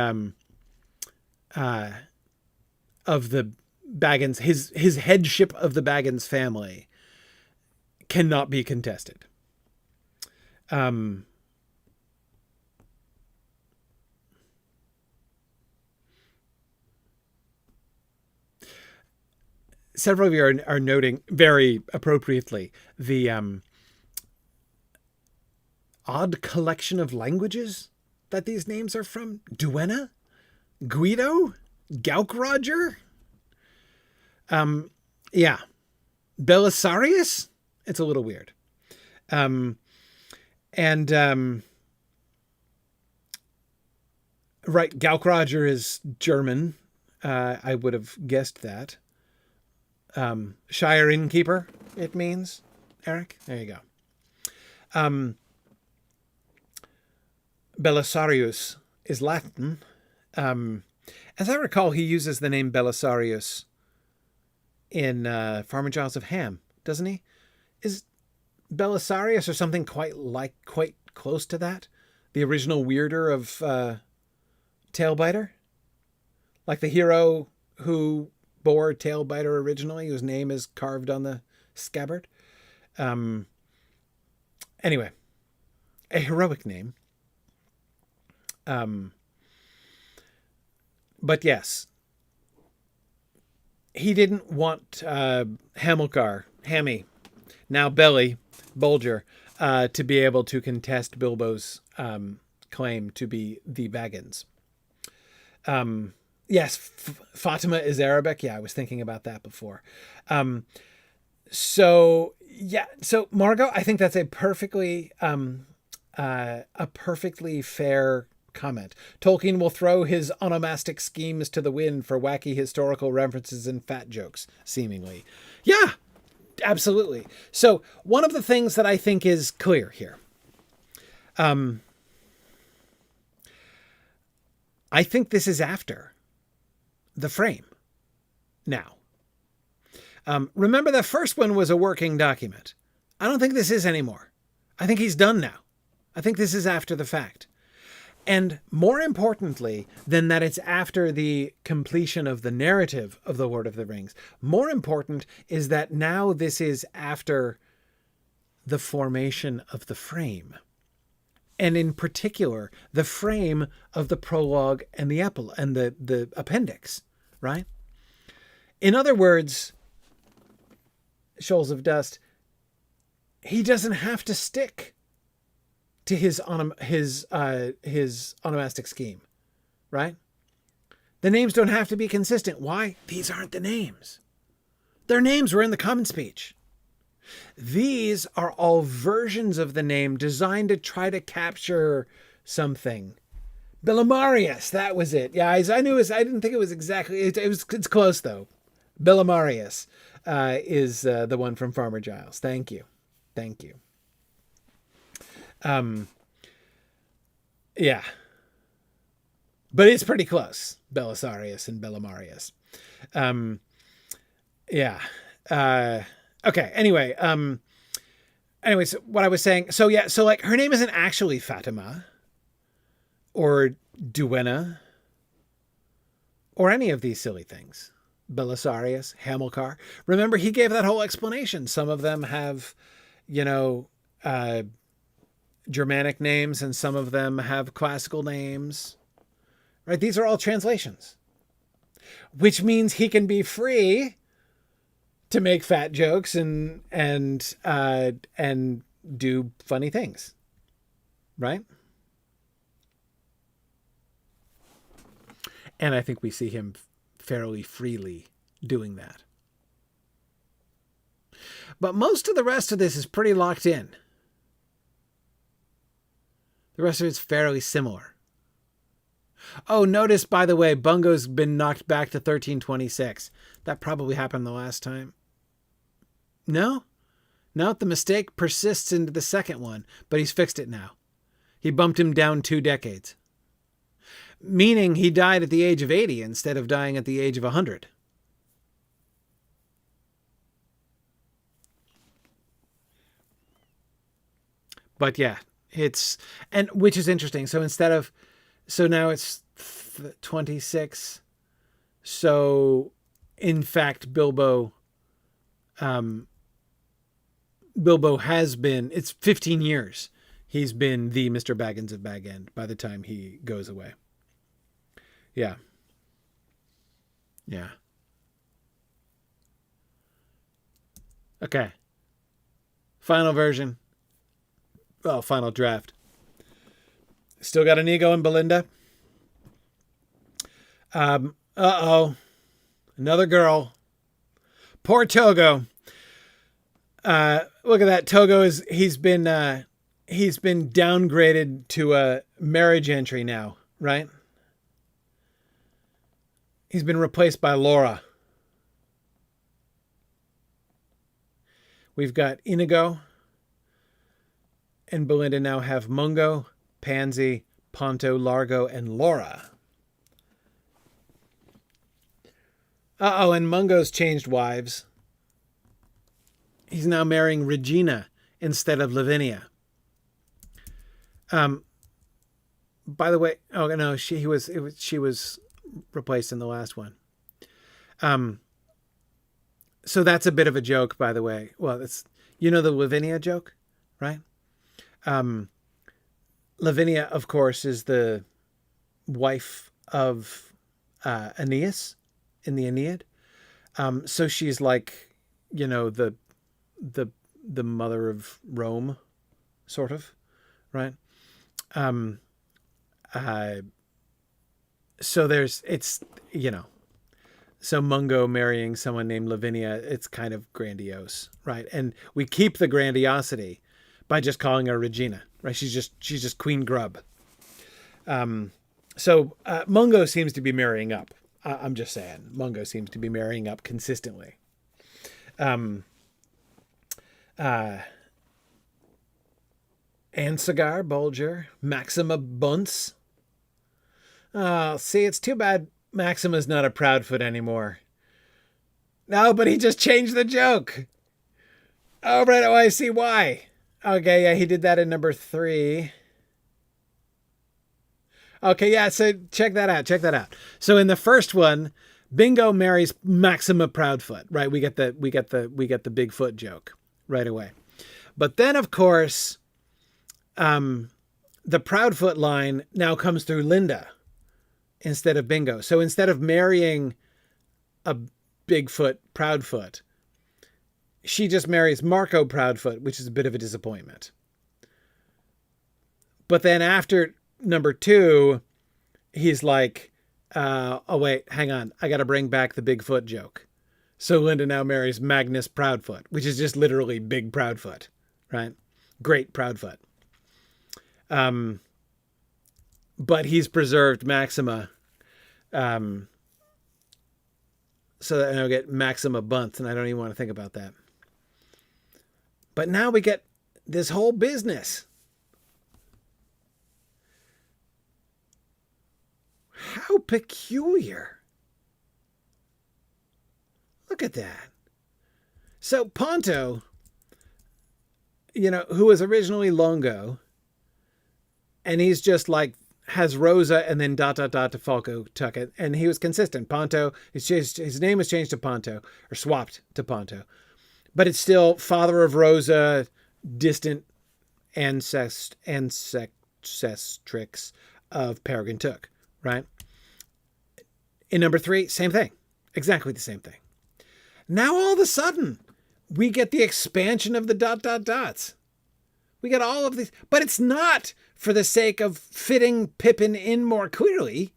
Baggins, his headship of the Baggins family cannot be contested. Several of you are noting very appropriately the odd collection of languages that these names are from. Duenna? Guido? Gaukroger? Yeah. Belisarius? It's a little weird. Right, Gaukroger is German. I would have guessed that. Shire innkeeper, it means. Eric, there you go. Belisarius is Latin. As I recall, he uses the name Belisarius in Farmer Giles of Ham, doesn't he? Is Belisarius or something quite close to that? The original weirder of Tailbiter? Like the hero who bore Tailbiter originally, whose name is carved on the scabbard. Anyway, a heroic name. But yes, he didn't want Hammy, now Belly, Bulger, to be able to contest Bilbo's claim to be the Baggins. Yes, Fatima is Arabic. Yeah, I was thinking about that before. So Margot, I think that's a perfectly fair comment. Tolkien will throw his onomastic schemes to the wind for wacky historical references and fat jokes, seemingly. Yeah, absolutely. So one of the things that I think is clear here, I think this is after the frame. Now, remember the first one was a working document. I don't think this is anymore. I think he's done now. I think this is after the fact. And more importantly than that, it's after the completion of the narrative of The Lord of the Rings. More important is that now this is after the formation of the frame. And in particular, the frame of the prologue and the the appendix, right? In other words, Shoals of Dust, he doesn't have to stick to his onomastic scheme, right? The names don't have to be consistent. Why? These aren't the names. Their names were in the common speech. These are all versions of the name designed to try to capture something. Belimarius, that was it. Yeah, I knew it. I didn't think it was exactly. It's close though. Belimarius is the one from Farmer Giles. Thank you. Yeah, but it's pretty close. Belisarius and Belimarius. Yeah. Okay. Anyway. So what I was saying. So yeah. So like her name isn't actually Fatima, or Duenna, or any of these silly things. Belisarius, Hamilcar. Remember, he gave that whole explanation. Some of them have, you know, Germanic names, and some of them have classical names. Right? These are all translations, which means he can be free to make fat jokes and do funny things. Right? And I think we see him fairly freely doing that. But most of the rest of this is pretty locked in. The rest of it's fairly similar. Oh, notice, by the way, Bungo's been knocked back to 1326. That probably happened the last time. No? No, the mistake persists into the second one, but he's fixed it now. He bumped him down 2 decades. Meaning he died at the age of 80 instead of dying at the age of 100. But yeah, and which is interesting. So now it's 26. So in fact, Bilbo has been, it's 15 years. He's been the Mr. Baggins of Bag End by the time he goes away. Yeah. Yeah. Okay. Final version. Well, final draft. Still got Inigo and Belinda. Uh-oh. Another girl. Poor Togo. Look at that. Togo he's been downgraded to a marriage entry now, right? He's been replaced by Laura. We've got Inigo and Belinda now have Mungo, Pansy, Ponto, Largo, and Laura. Uh-oh, and Mungo's changed wives. He's now marrying Regina instead of Lavinia. By the way, oh no, she was replaced in the last one. So that's a bit of a joke, by the way. Well, it's, you know, the Lavinia joke, right? Lavinia, of course, is the wife of Aeneas in the Aeneid. So she's like, you know, the mother of Rome, sort of, right? So it's, you know, so Mungo marrying someone named Lavinia, it's kind of grandiose, right? And we keep the grandiosity by just calling her Regina, right? She's just Queen Grub. So Mungo seems to be marrying up. I'm just saying, Mungo seems to be marrying up consistently. Ansigar, Bulger, Maxima Bunce. Oh, see, it's too bad Maxima's not a Proudfoot anymore. No, but he just changed the joke. Oh, right. Oh, I see why. Okay, yeah, he did that in number 3. Okay, yeah, so check that out. So in the first one, Bingo marries Maxima Proudfoot, right? We get the Bigfoot joke right away. But then, of course, the Proudfoot line now comes through Linda instead of Bingo. So instead of marrying a Bigfoot Proudfoot, she just marries Marco Proudfoot, which is a bit of a disappointment. But then after number 2, he's like, oh wait, hang on, I got to bring back the Bigfoot joke. So Linda now marries Magnus Proudfoot, which is just literally Big Proudfoot, right? Great Proudfoot. But he's preserved Maxima, so that I don't get Maxima Bunce, and I don't even want to think about that. But now we get this whole business. How peculiar. Look at that. So Ponto, you know, who was originally Longo, and he's just like has Rosa and then ... to Falco Tucket, and he was consistent. Ponto, his name was changed to Ponto, or swapped to Ponto. But it's still father of Rosa, distant ancestrix of Peregrine Took, right? In number 3, same thing. Exactly the same thing. Now all of a sudden, we get the expansion of the ... We get all of these, but it's not for the sake of fitting Pippin in more clearly.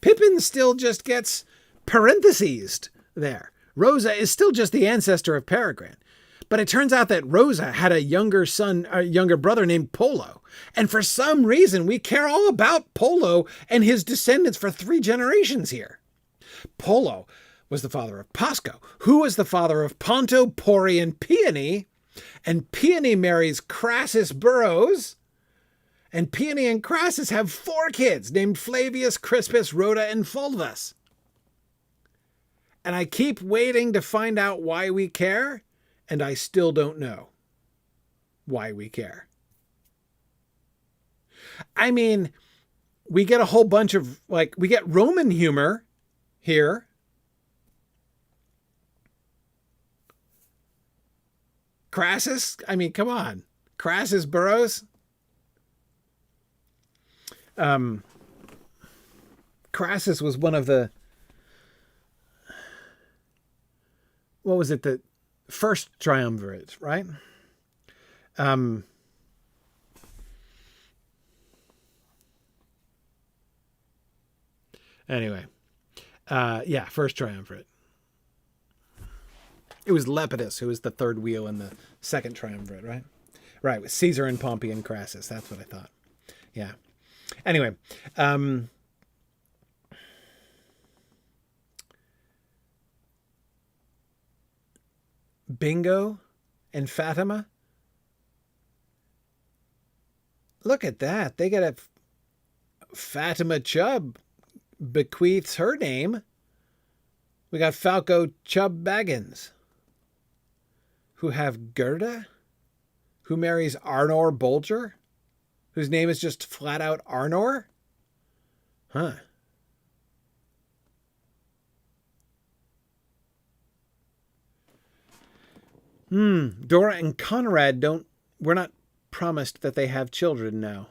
Pippin still just gets parenthesized there. Rosa is still just the ancestor of Peregrine. But it turns out that Rosa had a younger brother named Polo. And for some reason, we care all about Polo and his descendants for 3 generations here. Polo was the father of Pasco, who was the father of Ponto, Pori, and Peony. And Peony marries Crassus Burrows. And Peony and Crassus have 4 kids named Flavius, Crispus, Rhoda, and Fulvus. And I keep waiting to find out why we care, and I still don't know why we care. I mean, we get a whole bunch of, we get Roman humor here. Crassus? I mean, come on. Crassus Burrows? Crassus was one of the... What was it? The first triumvirate, right? Anyway. First triumvirate. It was Lepidus who was the third wheel in the second triumvirate, right? Right, with Caesar and Pompey and Crassus. That's what I thought. Yeah. Anyway. Bingo and Fatima. Look at that. They got a Fatima Chubb bequeaths her name. We got Falco Chubb Baggins, who have Gerda, who marries Arnor Bolger, whose name is just flat out Arnor. Huh. Dora and Conrad we're not promised that they have children now.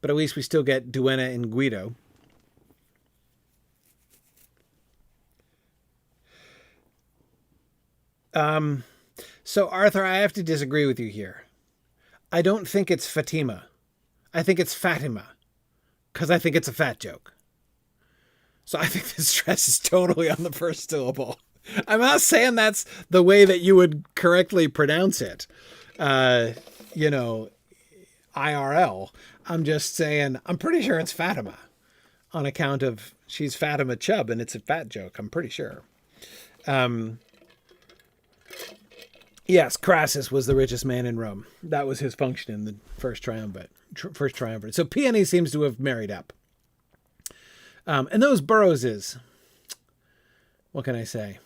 But at least we still get Duenna and Guido. So Arthur, I have to disagree with you here. I don't think it's Fatima. I think it's Fatima. Because I think it's a fat joke. So I think the stress is totally on the first syllable. I'm not saying that's the way that you would correctly pronounce it. IRL. I'm just saying, I'm pretty sure it's Fatima. On account of she's Fatima Chubb and it's a fat joke. I'm pretty sure. Yes, Crassus was the richest man in Rome. That was his function in the first triumvirate. So Peony seems to have married up. And those Burrowses, what can I say?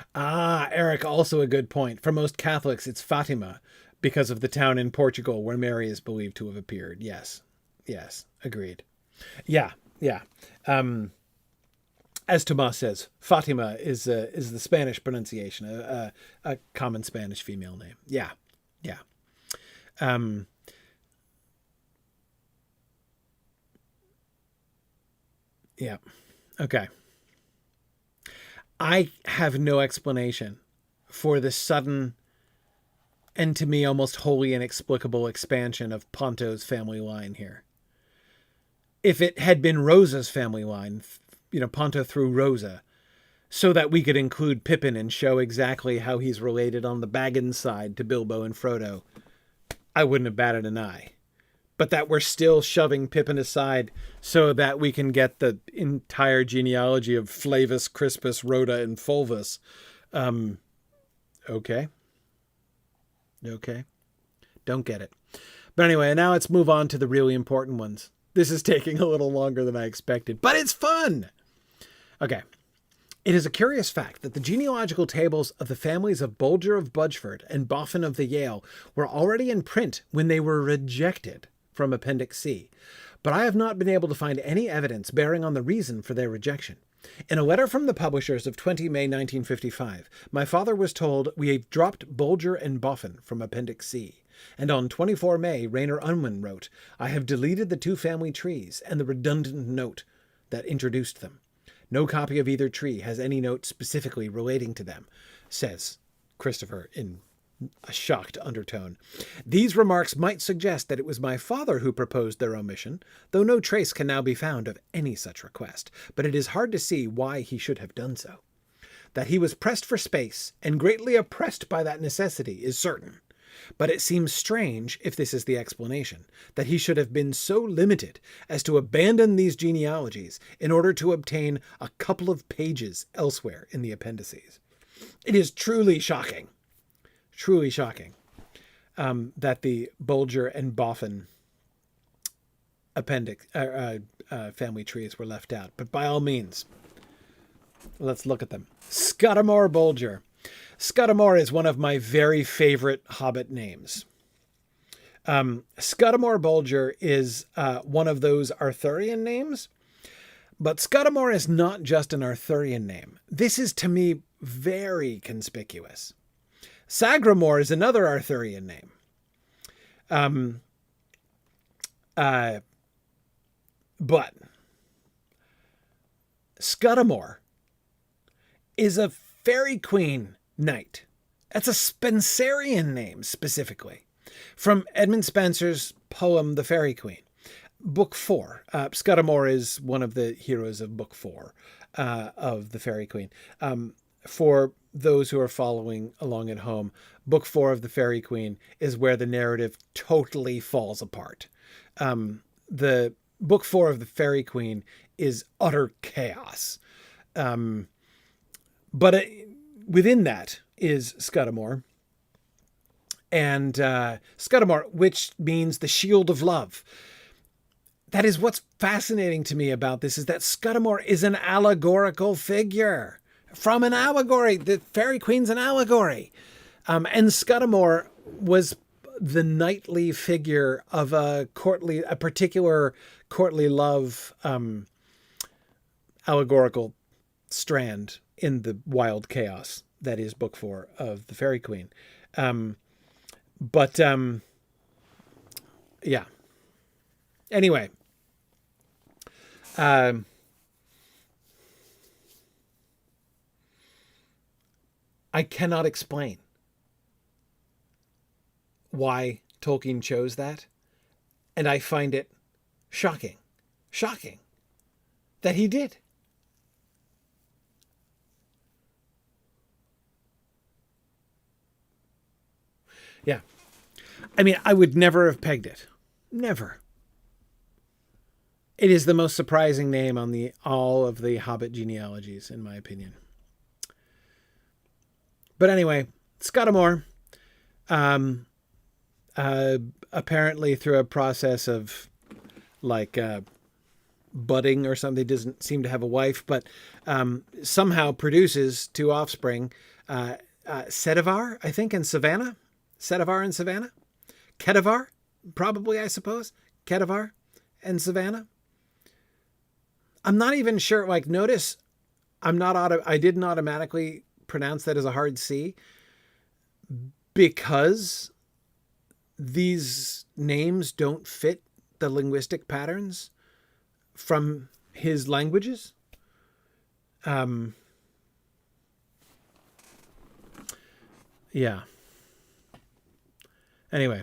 Eric, also a good point. For most Catholics, it's Fatima because of the town in Portugal where Mary is believed to have appeared. Yes, agreed. Yeah. As Tomas says, Fatima is the Spanish pronunciation, a common Spanish female name. Yeah. Yeah. Okay. I have no explanation for the sudden and to me almost wholly inexplicable expansion of Ponto's family line here. If it had been Rosa's family line, Ponto through Rosa, so that we could include Pippin and show exactly how he's related on the Baggins side to Bilbo and Frodo, I wouldn't have batted an eye. But that we're still shoving Pippin aside so that we can get the entire genealogy of Flavius, Crispus, Rhoda, and Fulvus. Okay. Don't get it. But anyway, now let's move on to the really important ones. This is taking a little longer than I expected, but it's fun. Okay. It is a curious fact that the genealogical tables of the families of Bulger of Budgeford and Boffin of the Yale were already in print when they were rejected from Appendix C, but I have not been able to find any evidence bearing on the reason for their rejection. In a letter from the publishers of 20 May 1955, my father was told we have dropped Bulger and Boffin from Appendix C. And on 24 May, Rayner Unwin wrote, I have deleted the two family trees and the redundant note that introduced them. No copy of either tree has any note specifically relating to them, says Christopher in a shocked undertone. These remarks might suggest that it was my father who proposed their omission, though no trace can now be found of any such request, but it is hard to see why he should have done so. That he was pressed for space and greatly oppressed by that necessity is certain. But it seems strange, if this is the explanation, that he should have been so limited as to abandon these genealogies in order to obtain a couple of pages elsewhere in the appendices. It is truly shocking that the Bulger and Boffin family trees were left out. But by all means, let's look at them. Scudamore Bulger. Scudamore is one of my very favorite hobbit names. Scudamore Bulger is one of those Arthurian names, but Scudamore is not just an Arthurian name. This is, to me, very conspicuous. Sagramore is another Arthurian name. But Scudamore is a fairy queen knight. That's a Spenserian name, specifically, from Edmund Spenser's poem The Fairy Queen. Book 4. Scudamore is one of the heroes of Book 4 of The Fairy Queen. For those who are following along at home, Book 4 of The Fairy Queen is where the narrative totally falls apart. The Book 4 of The Fairy Queen is utter chaos. But within that is Scudamore. And Scudamore, which means the shield of love. That is what's fascinating to me about this, is that Scudamore is an allegorical figure. From an allegory. The Fairy Queen's an allegory. And Scudamore was the knightly figure of a particular courtly love allegorical strand in the wild chaos that is Book 4 of The Fairy Queen. Yeah. Anyway. I cannot explain why Tolkien chose that. And I find it shocking that he did. Yeah. I mean, I would never have pegged it. Never. It is the most surprising name on all of the Hobbit genealogies, in my opinion. But anyway, Scudamore, apparently through a process of budding or something, doesn't seem to have a wife, but somehow produces two offspring, Sedivar, I think, and Savannah. Sedivar and Savannah. Kedivar, probably, I suppose. Kedivar and Savannah. I'm not even sure. Notice I didn't automatically pronounce that as a hard C because these names don't fit the linguistic patterns from his languages. Yeah. Anyway.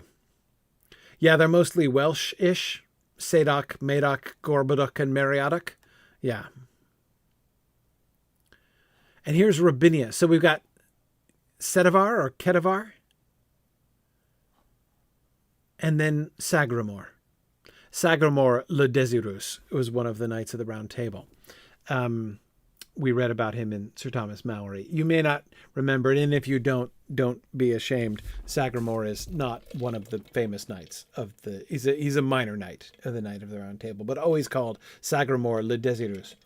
Yeah, they're mostly Welsh-ish. Sadoc, Madoc, Gorbodoc, and Meriadoc. Yeah. And here's Robinia. So we've got Sedivar or Kedivar. And then Sagramore. Sagramore le Desirous was one of the Knights of the Round Table. We read about him in Sir Thomas Malory. You may not remember it, and if you don't be ashamed. Sagramore is not one of the famous knights of the... He's a minor knight of the Knight of the Round Table, but always called Sagramore le Desirous.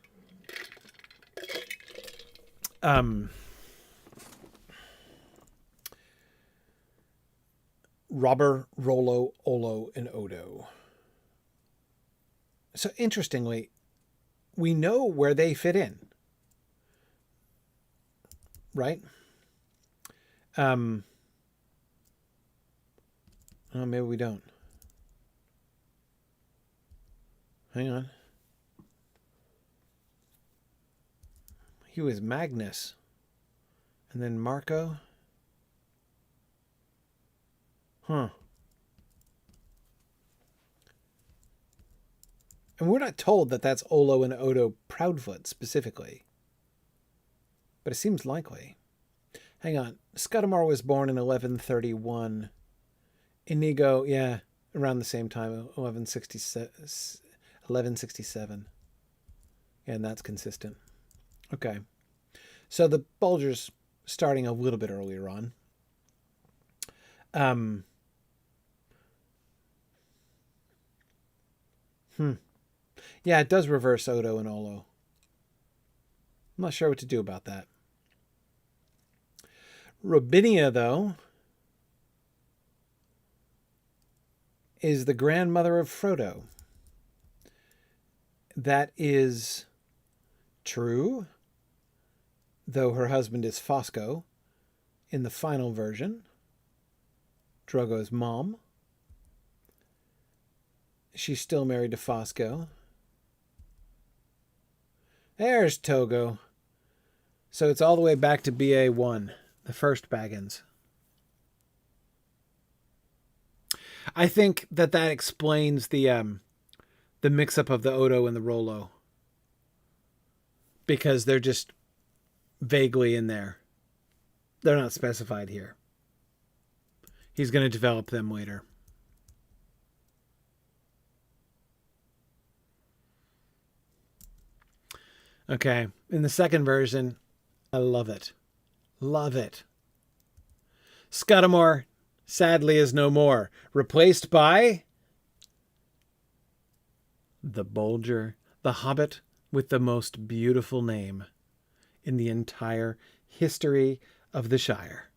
Robber, Rollo, Olo, and Odo. So interestingly, we know where they fit in, right? Oh, maybe we don't. Hang on. He was Magnus. And then Marco. Huh. And we're not told that that's Olo and Odo Proudfoot specifically. But it seems likely. Hang on. Scudamore was born in 1131. Inigo, yeah, around the same time, 1167. And that's consistent. Okay. So the Bulger's starting a little bit earlier on. Yeah, it does reverse Odo and Olo. I'm not sure what to do about that. Robinia, though, is the grandmother of Frodo. That is true, though her husband is Fosco in the final version, Drogo's mom. She's still married to Fosco. There's Togo. So it's all the way back to BA1, the first Baggins. I think that explains the mix-up of the Odo and the Rollo. Because they're just vaguely in there. They're not specified here. He's going to develop them later. Okay, in the second version, I love it. Love it. Scudamore, sadly, is no more. Replaced by the Bulger, the hobbit with the most beautiful name in the entire history of the Shire.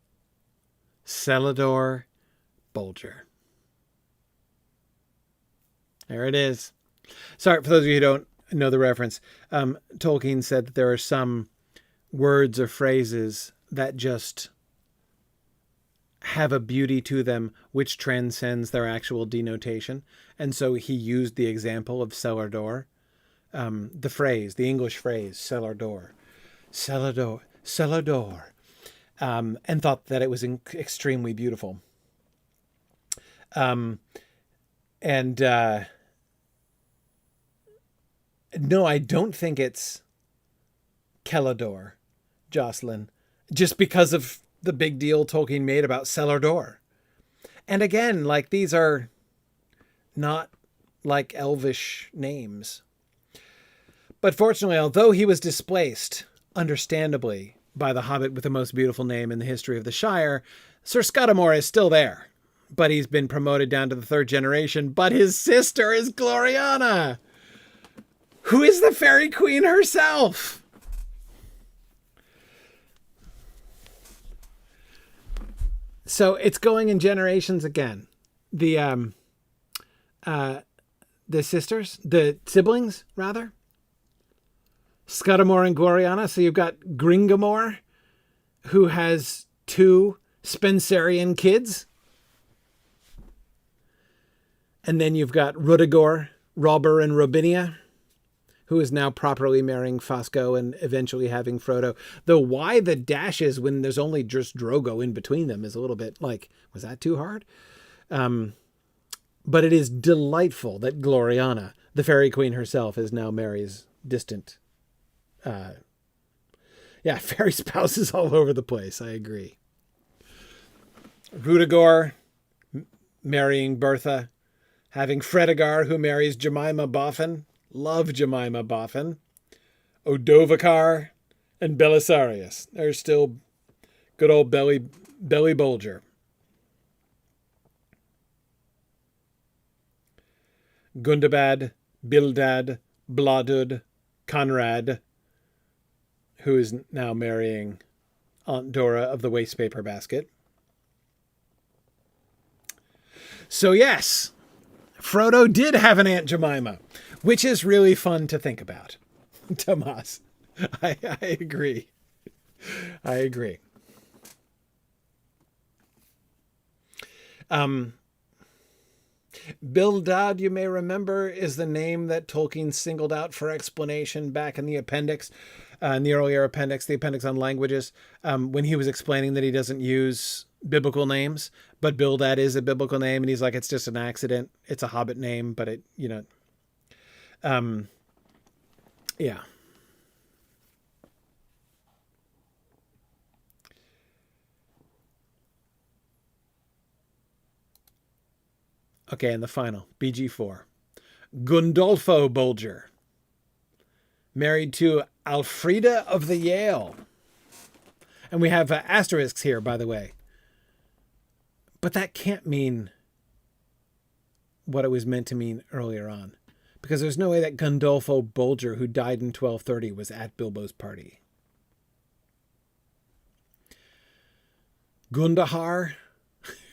Celador Bulger. There it is. Sorry, for those of you who don't know the reference, Tolkien said that there are some words or phrases that just have a beauty to them which transcends their actual denotation. And so he used the example of cellar door, the English phrase, cellar door, and thought that it was extremely beautiful. No, I don't think it's Celador, Jocelyn, just because of the big deal Tolkien made about cellar door. And again, like, these are not like elvish names. But fortunately, although he was displaced, understandably, by the hobbit with the most beautiful name in the history of the Shire, Sir Scudamore is still there. But he's been promoted down to the third generation. But his sister is Gloriana, who is the fairy queen herself. So it's going in generations again. The sisters, the siblings, rather. Scudamore and Gloriana. So you've got Gringamore, who has 2 Spencerian kids. And then you've got Ruddigore, Robber, and Robinia, who is now properly marrying Fosco and eventually having Frodo. Though why the dashes when there's only just Drogo in between them is a little bit like, was that too hard? But it is delightful that Gloriana, the fairy queen herself, is now Mary's distant. Fairy spouses all over the place. I agree. Ruddigore marrying Bertha, having Fredegar, who marries Jemima Boffin. Love Jemima Boffin. Odovacar and Belisarius. There's still good old Belly Bulger. Gundabad, Bildad, Bladud, Conrad, who is now marrying Aunt Dora of the waste paper basket. So yes, Frodo did have an Aunt Jemima, which is really fun to think about. Tomas, I agree. I agree. Bildad, you may remember, is the name that Tolkien singled out for explanation back in the appendix, in the earlier appendix, the appendix on languages, when he was explaining that he doesn't use biblical names, but Bildad is a biblical name, and he's like, it's just an accident. It's a hobbit name, but it, yeah. Okay, and the final, BG4. Gundolfo Bolger, married to Alfreda of the Yale. And we have asterisks here, by the way. But that can't mean what it was meant to mean earlier on. Because there's no way that Gundolfo Bolger, who died in 1230, was at Bilbo's party. Gundahar,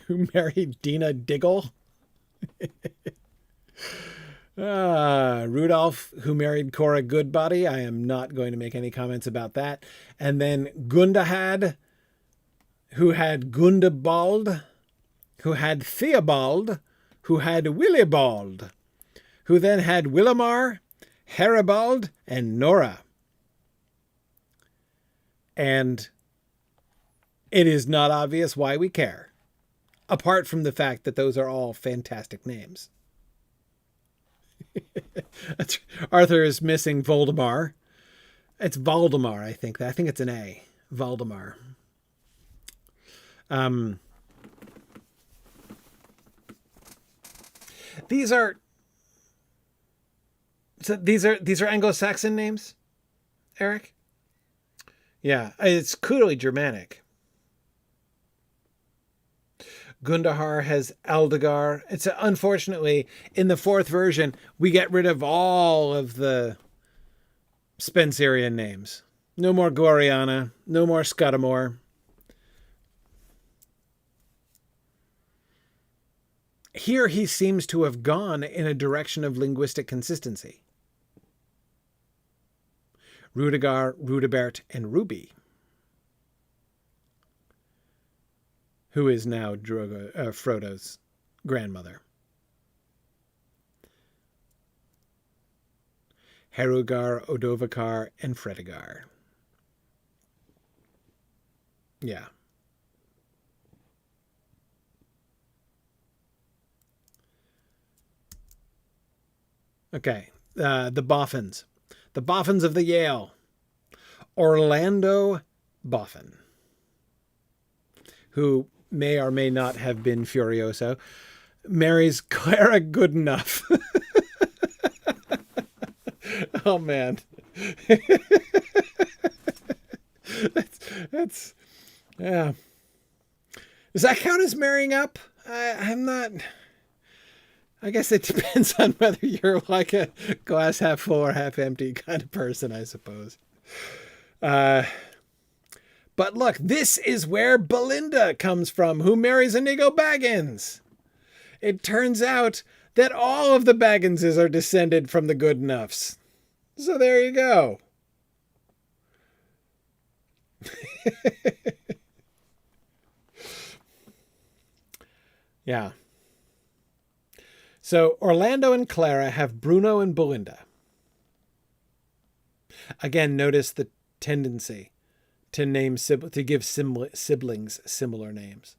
who married Dina Diggle. Rudolph, who married Cora Goodbody. I am not going to make any comments about that. And then Gundahad, who had Gundabald, who had Theobald, who had Willibald, who then had Willimar, Heribald, and Nora. And it is not obvious why we care, apart from the fact that those are all fantastic names. Arthur is missing Voldemar. It's Valdemar, I think. I think it's an A. Valdemar. These are Anglo-Saxon names, Eric? Yeah, it's clearly Germanic. Gundahar has Aldegar. It's unfortunately, in the fourth version, we get rid of all of the Spenserian names. No more Gloriana. No more Scudamore. Here he seems to have gone in a direction of linguistic consistency. Rudigar, Rudibert, and Ruby, who is now Frodo's grandmother. Herugar, Odovacar, and Fredigar. Yeah. Okay, the Boffins. The Boffins of the Yale. Orlando Boffin, who may or may not have been Furioso, marries Clara Goodenough. Oh, man. that's yeah. Does that count as marrying up? I'm not... I guess it depends on whether you're like a glass half full or half empty kind of person, I suppose. But look, this is where Belinda comes from, who marries Inigo Baggins. It turns out that all of the Bagginses are descended from the Goodenoughs. So there you go. Yeah. So Orlando and Clara have Bruno and Belinda. Again, notice the tendency to give siblings similar names.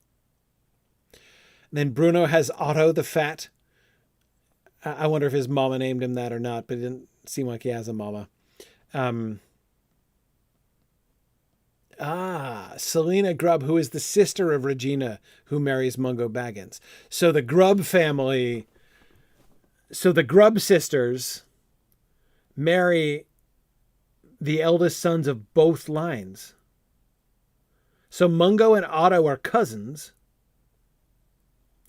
And then Bruno has Otto the Fat. I wonder if his mama named him that or not, but it didn't seem like he has a mama. Selena Grubb, who is the sister of Regina, who marries Mungo Baggins. So the Grubb family... So the Grubb sisters marry the eldest sons of both lines. So Mungo and Otto are cousins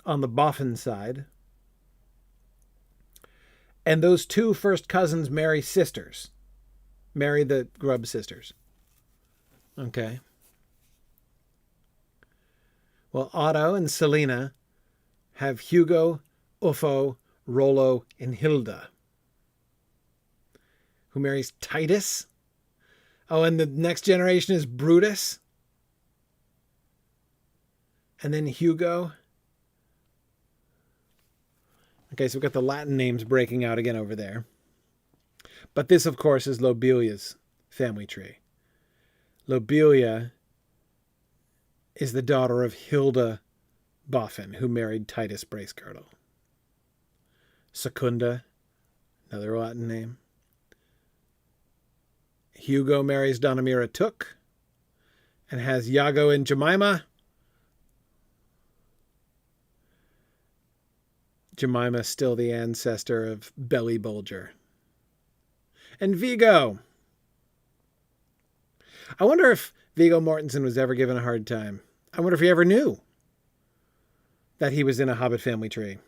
on the Boffin side. And those two first cousins marry the Grubb sisters. Okay. Well, Otto and Selena have Hugo, Uffo, Rollo, and Hilda. Who marries Titus? Oh, and the next generation is Brutus. And then Hugo. Okay, so we've got the Latin names breaking out again over there. But this, of course, is Lobelia's family tree. Lobelia is the daughter of Hilda Boffin, who married Titus Bracegirdle. Secunda, another Latin name. Hugo marries Donamira Took and has Iago and Jemima. Jemima still the ancestor of Belly Bulger. And Viggo. I wonder if Viggo Mortensen was ever given a hard time. I wonder if he ever knew that he was in a Hobbit family tree.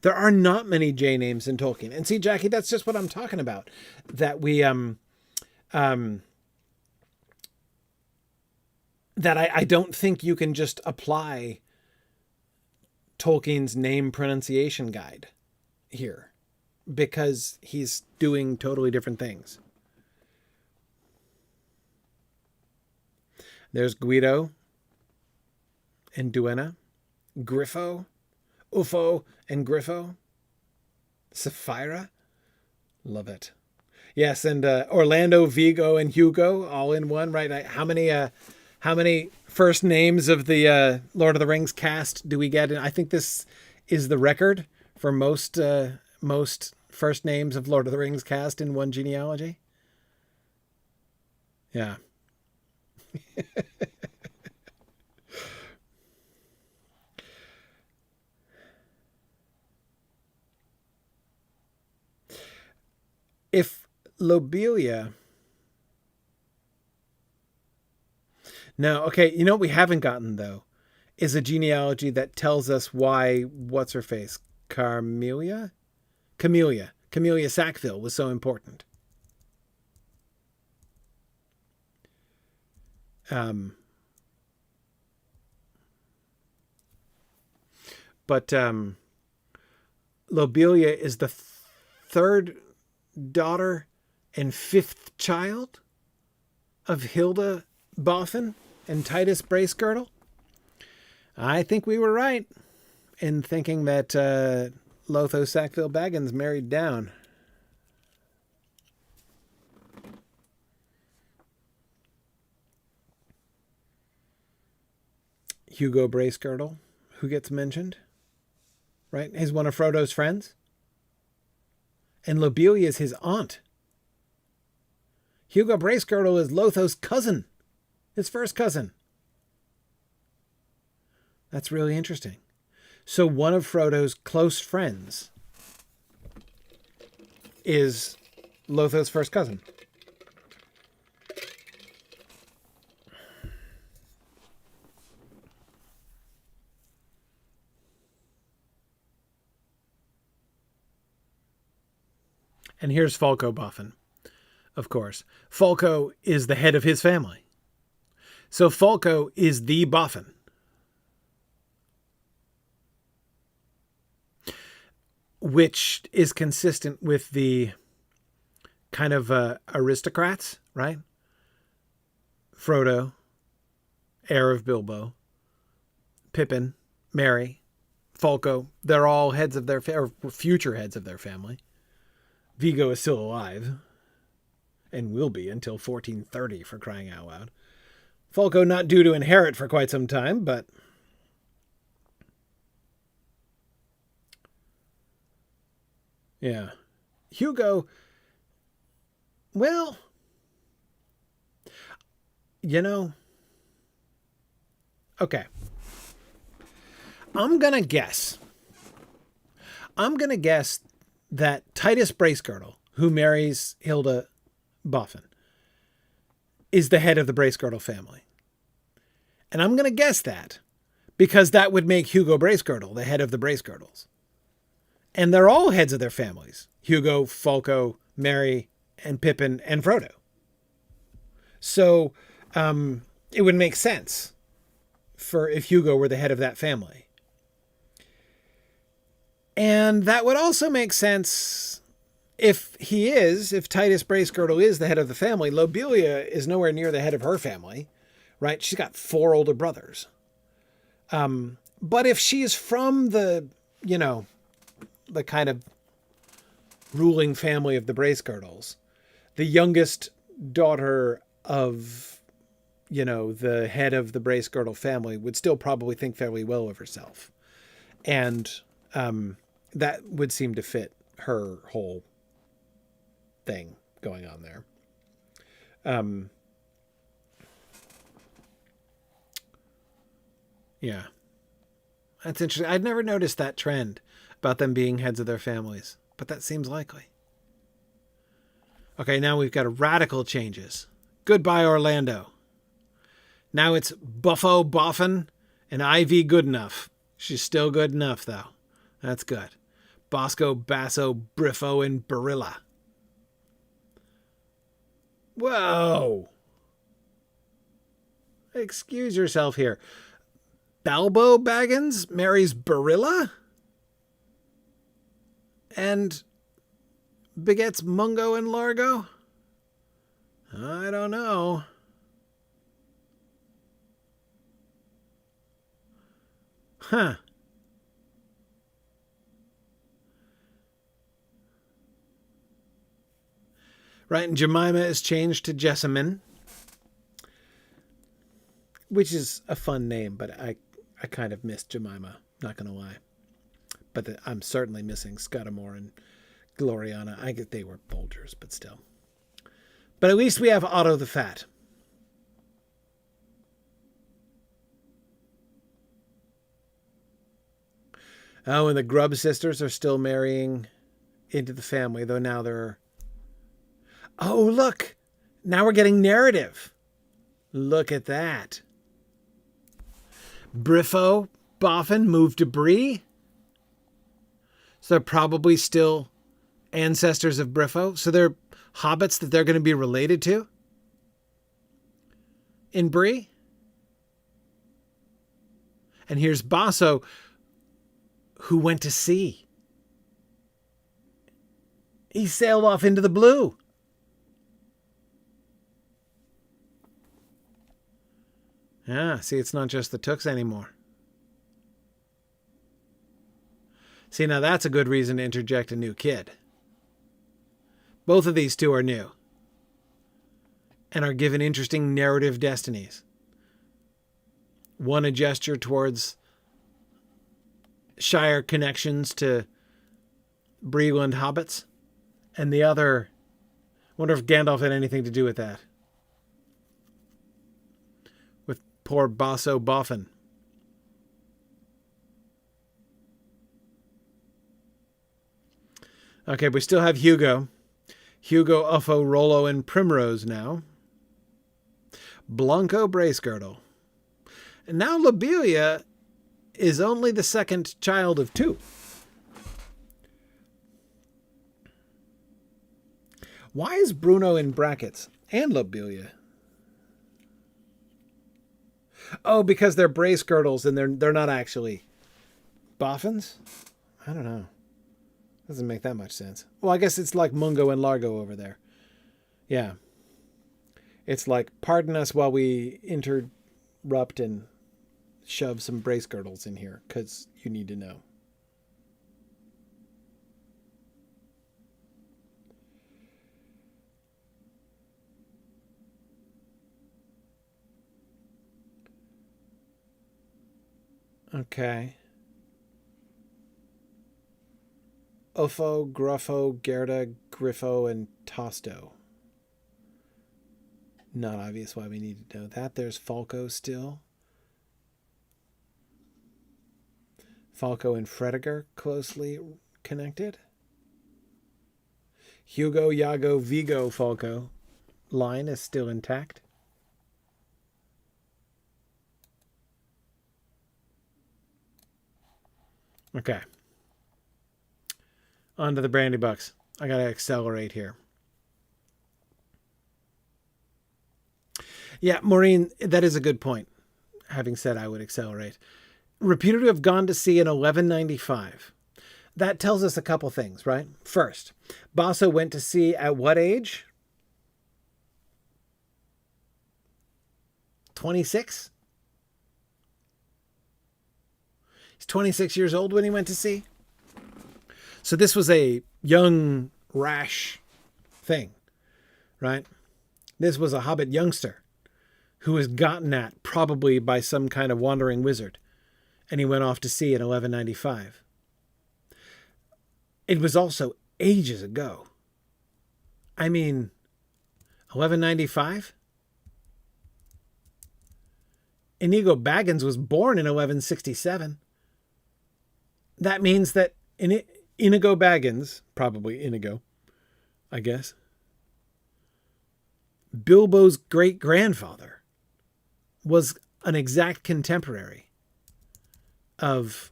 There are not many J names in Tolkien. And see, Jackie, that's just what I'm talking about. That I don't think you can just apply Tolkien's name pronunciation guide here, because he's doing totally different things. There's Guido and Duenna, Griffo, Uffo and Griffo, Sapphira, love it. Yes, and Orlando, Viggo, and Hugo all in one, right? How many first names of the Lord of the Rings cast do we get? And I think this is the record for most first names of Lord of the Rings cast in one genealogy. Yeah. If Lobelia... No, okay, you know what we haven't gotten, though, is a genealogy that tells us why, what's-her-face, Camelia Sackville was so important. But Lobelia is the third daughter and fifth child of Hilda Boffin and Titus Bracegirdle. I think we were right in thinking that Lotho Sackville Baggins married down. Hugo Bracegirdle, who gets mentioned, right? He's one of Frodo's friends. And Lobelia is his aunt. Hugo Bracegirdle is Lotho's cousin. His first cousin. That's really interesting. So one of Frodo's close friends is Lotho's first cousin. And here's Folco Boffin, of course. Folco is the head of his family. So Folco is the Boffin. Which is consistent with the kind of aristocrats, right? Frodo, heir of Bilbo, Pippin, Merry, Folco. They're all heads of their or future heads of their family. Viggo is still alive, and will be until 1430, for crying out loud. Folco not due to inherit for quite some time, but... yeah. Hugo, well, you know, okay. I'm going to guess that Titus Bracegirdle, who marries Hilda Boffin, is the head of the Bracegirdle family. And I'm going to guess that because that would make Hugo Bracegirdle the head of the Bracegirdles. And they're all heads of their families. Hugo, Folco, Merry, and Pippin, and Frodo. So it would make sense for if Hugo were the head of that family. And that would also make sense if Titus Bracegirdle is the head of the family. Lobelia is nowhere near the head of her family, right? She's got 4 older brothers. But if she is from the kind of ruling family of the Bracegirdles, the youngest daughter of, the head of the Bracegirdle family would still probably think fairly well of herself. And that would seem to fit her whole thing going on there. Yeah. That's interesting. I'd never noticed that trend about them being heads of their families, but that seems likely. Okay, now we've got radical changes. Goodbye, Orlando. Now it's Buffo, Boffin, and Ivy Goodenough. She's still good enough, though. That's good. Bosco, Basso, Briffo, and Barilla. Whoa. Excuse yourself here. Balbo Baggins marries Barilla? And begets Mungo and Largo? I don't know. Huh. Right, and Jemima is changed to Jessamine, which is a fun name, but I kind of missed Jemima, not going to lie. But I'm certainly missing Scudamore and Gloriana. I get they were Bolgers, but still. But at least we have Otto the Fat. Oh, and the Grubb sisters are still marrying into the family, though now they're... Oh, look! Now we're getting narrative. Look at that. Briffo, Boffin moved to Bree. So they're probably still ancestors of Briffo. So they're hobbits that they're going to be related to in Bree. And here's Basso, who went to sea. He sailed off into the blue. Yeah, see, it's not just the Tooks anymore. See, now that's a good reason to interject a new kid. Both of these two are new and are given interesting narrative destinies. One a gesture towards Shire connections to Breeland hobbits, and the other, wonder if Gandalf had anything to do with that. With poor Basso Boffin. Okay, we still have Hugo. Hugo, Uffo, Rollo, and Primrose now. Blanco Bracegirdle. And now Lobelia is only the second child of 2. Why is Bruno in brackets? And Lobelia? Oh, because they're Bracegirdles and they're not actually Boffins? I don't know. Doesn't make that much sense. Well, I guess it's like Mungo and Largo over there. Yeah. It's like, pardon us while we interrupt and shove some Bracegirdles in here, because you need to know. Okay. Uffo, Gruffo, Gerda, Griffo, and Tosto. Not obvious why we need to know that. There's Falco still. Falco and Fredegar closely connected. Hugo, Iago, Vigo, Falco line is still intact. Okay. On to the Brandybucks. I gotta accelerate here. Yeah, Maureen, that is a good point. Having said I would accelerate. Reputed to have gone to sea in 1195. That tells us a couple things, right? First, Basso went to sea at what age? 26? He's 26 years old when he went to sea. So this was a young, rash thing, right? This was a hobbit youngster who was gotten at probably by some kind of wandering wizard. And he went off to sea in 1195. It was also ages ago. I mean, 1195? Inigo Baggins was born in 1167. That means that Inigo Baggins, probably Inigo, I guess, Bilbo's great-grandfather, was an exact contemporary of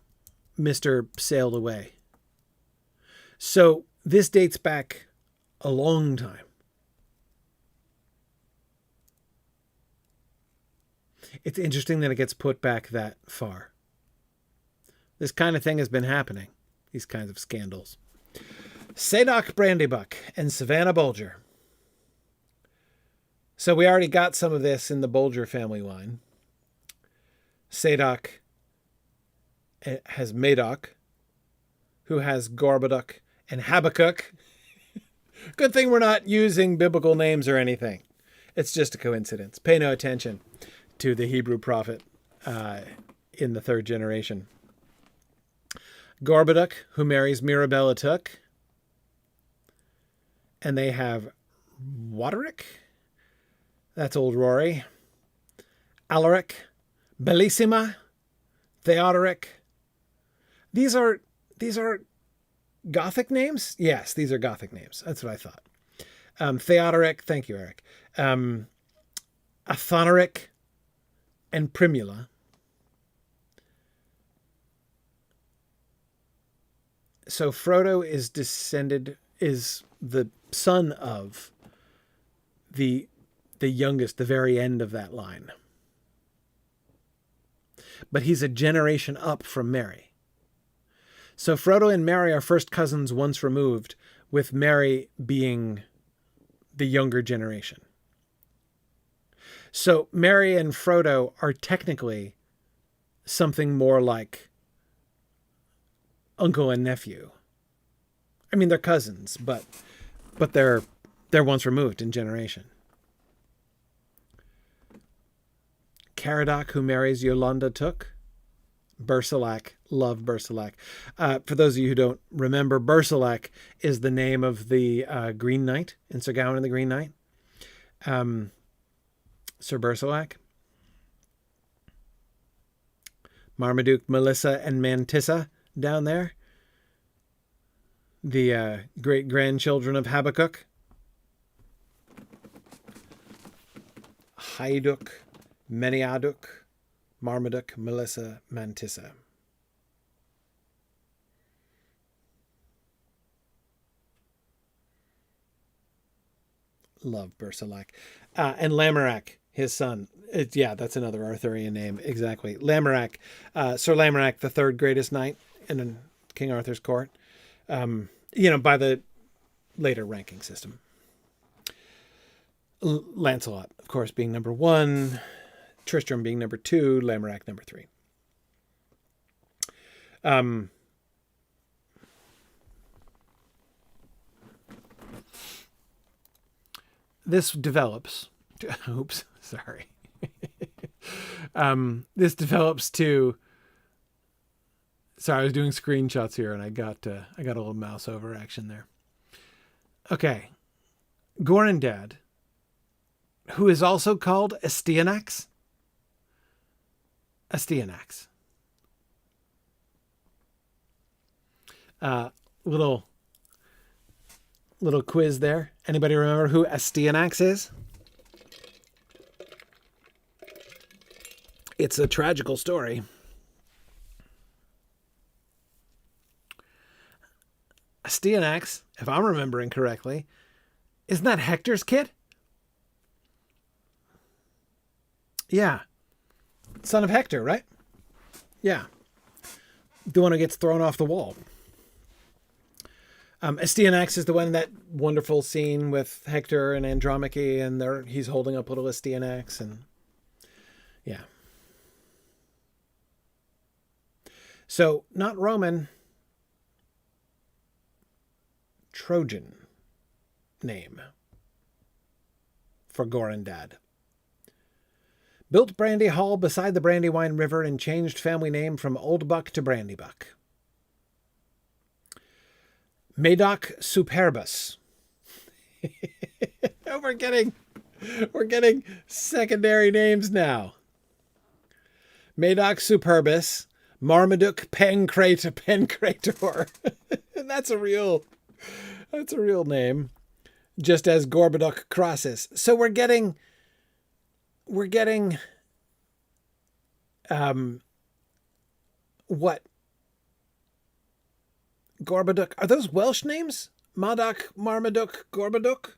Mr. Sailed Away. So this dates back a long time. It's interesting that it gets put back that far. This kind of thing has been happening, these kinds of scandals. Sadok Brandybuck and Savannah Bolger. So we already got some of this in the Bolger family line. Sadok has Madoc, who has Gorboduc and Habakkuk. Good thing we're not using biblical names or anything. It's just a coincidence. Pay no attention to the Hebrew prophet in the third generation. Gorboduc, who marries Mirabella Took. And they have Waderick. That's old Rory. Alaric. Bellissima. Theodoric. These are Gothic names? Yes, these are Gothic names. That's what I thought. Theodoric. Thank you, Eric. Athonoric and Primula. So Frodo is the son of the youngest, the very end of that line. But he's a generation up from Merry. So Frodo and Merry are first cousins once removed, with Merry being the younger generation. So Merry and Frodo are technically something more like uncle and nephew. I mean, they're cousins, but they're once removed in generation. Caradoc, who marries Yolanda Took. Bersilac, love Bersilac. For those of you who don't remember, Bersilac is the name of the Green Knight in Sir Gawain and the Green Knight. Sir Bersilac. Marmaduke, Melissa, and Mantissa down there. The great-grandchildren of Habakkuk. Haiduk, Meniaduk, Marmaduke, Melissa, Mantissa. Love Bersilac. And Lamorak, his son. That's another Arthurian name. Exactly. Lamorak. Sir Lamorak, the third greatest knight in King Arthur's court. By the later ranking system. Lancelot, of course, being number 1. Tristram being number 2. Lamorak number 3. This develops. Oops, sorry. This develops to. Sorry, I was doing screenshots here, and I got a little mouse over action there. Okay, Gorindad, who is also called Astyanax. Astyanax. Little quiz there. Anybody remember who Astyanax is? It's a tragical story. Astyanax, if I'm remembering correctly, isn't that Hector's kid? Yeah. Son of Hector, right? Yeah. The one who gets thrown off the wall. Astyanax is the one, that wonderful scene with Hector and Andromache, and he's holding up little Astyanax, and yeah. So, not Roman, Trojan name for Gorindad. Built Brandy Hall beside the Brandywine River and changed family name from Old Buck to Brandybuck. Madoc Superbus. Oh, we're getting secondary names now. Madoc Superbus, Marmaduke Pancrator. That's a real name. Just as Gorboduc Crassus. So we're getting what? Gorboduc. Are those Welsh names? Madoc, Marmaduke, Gorboduc?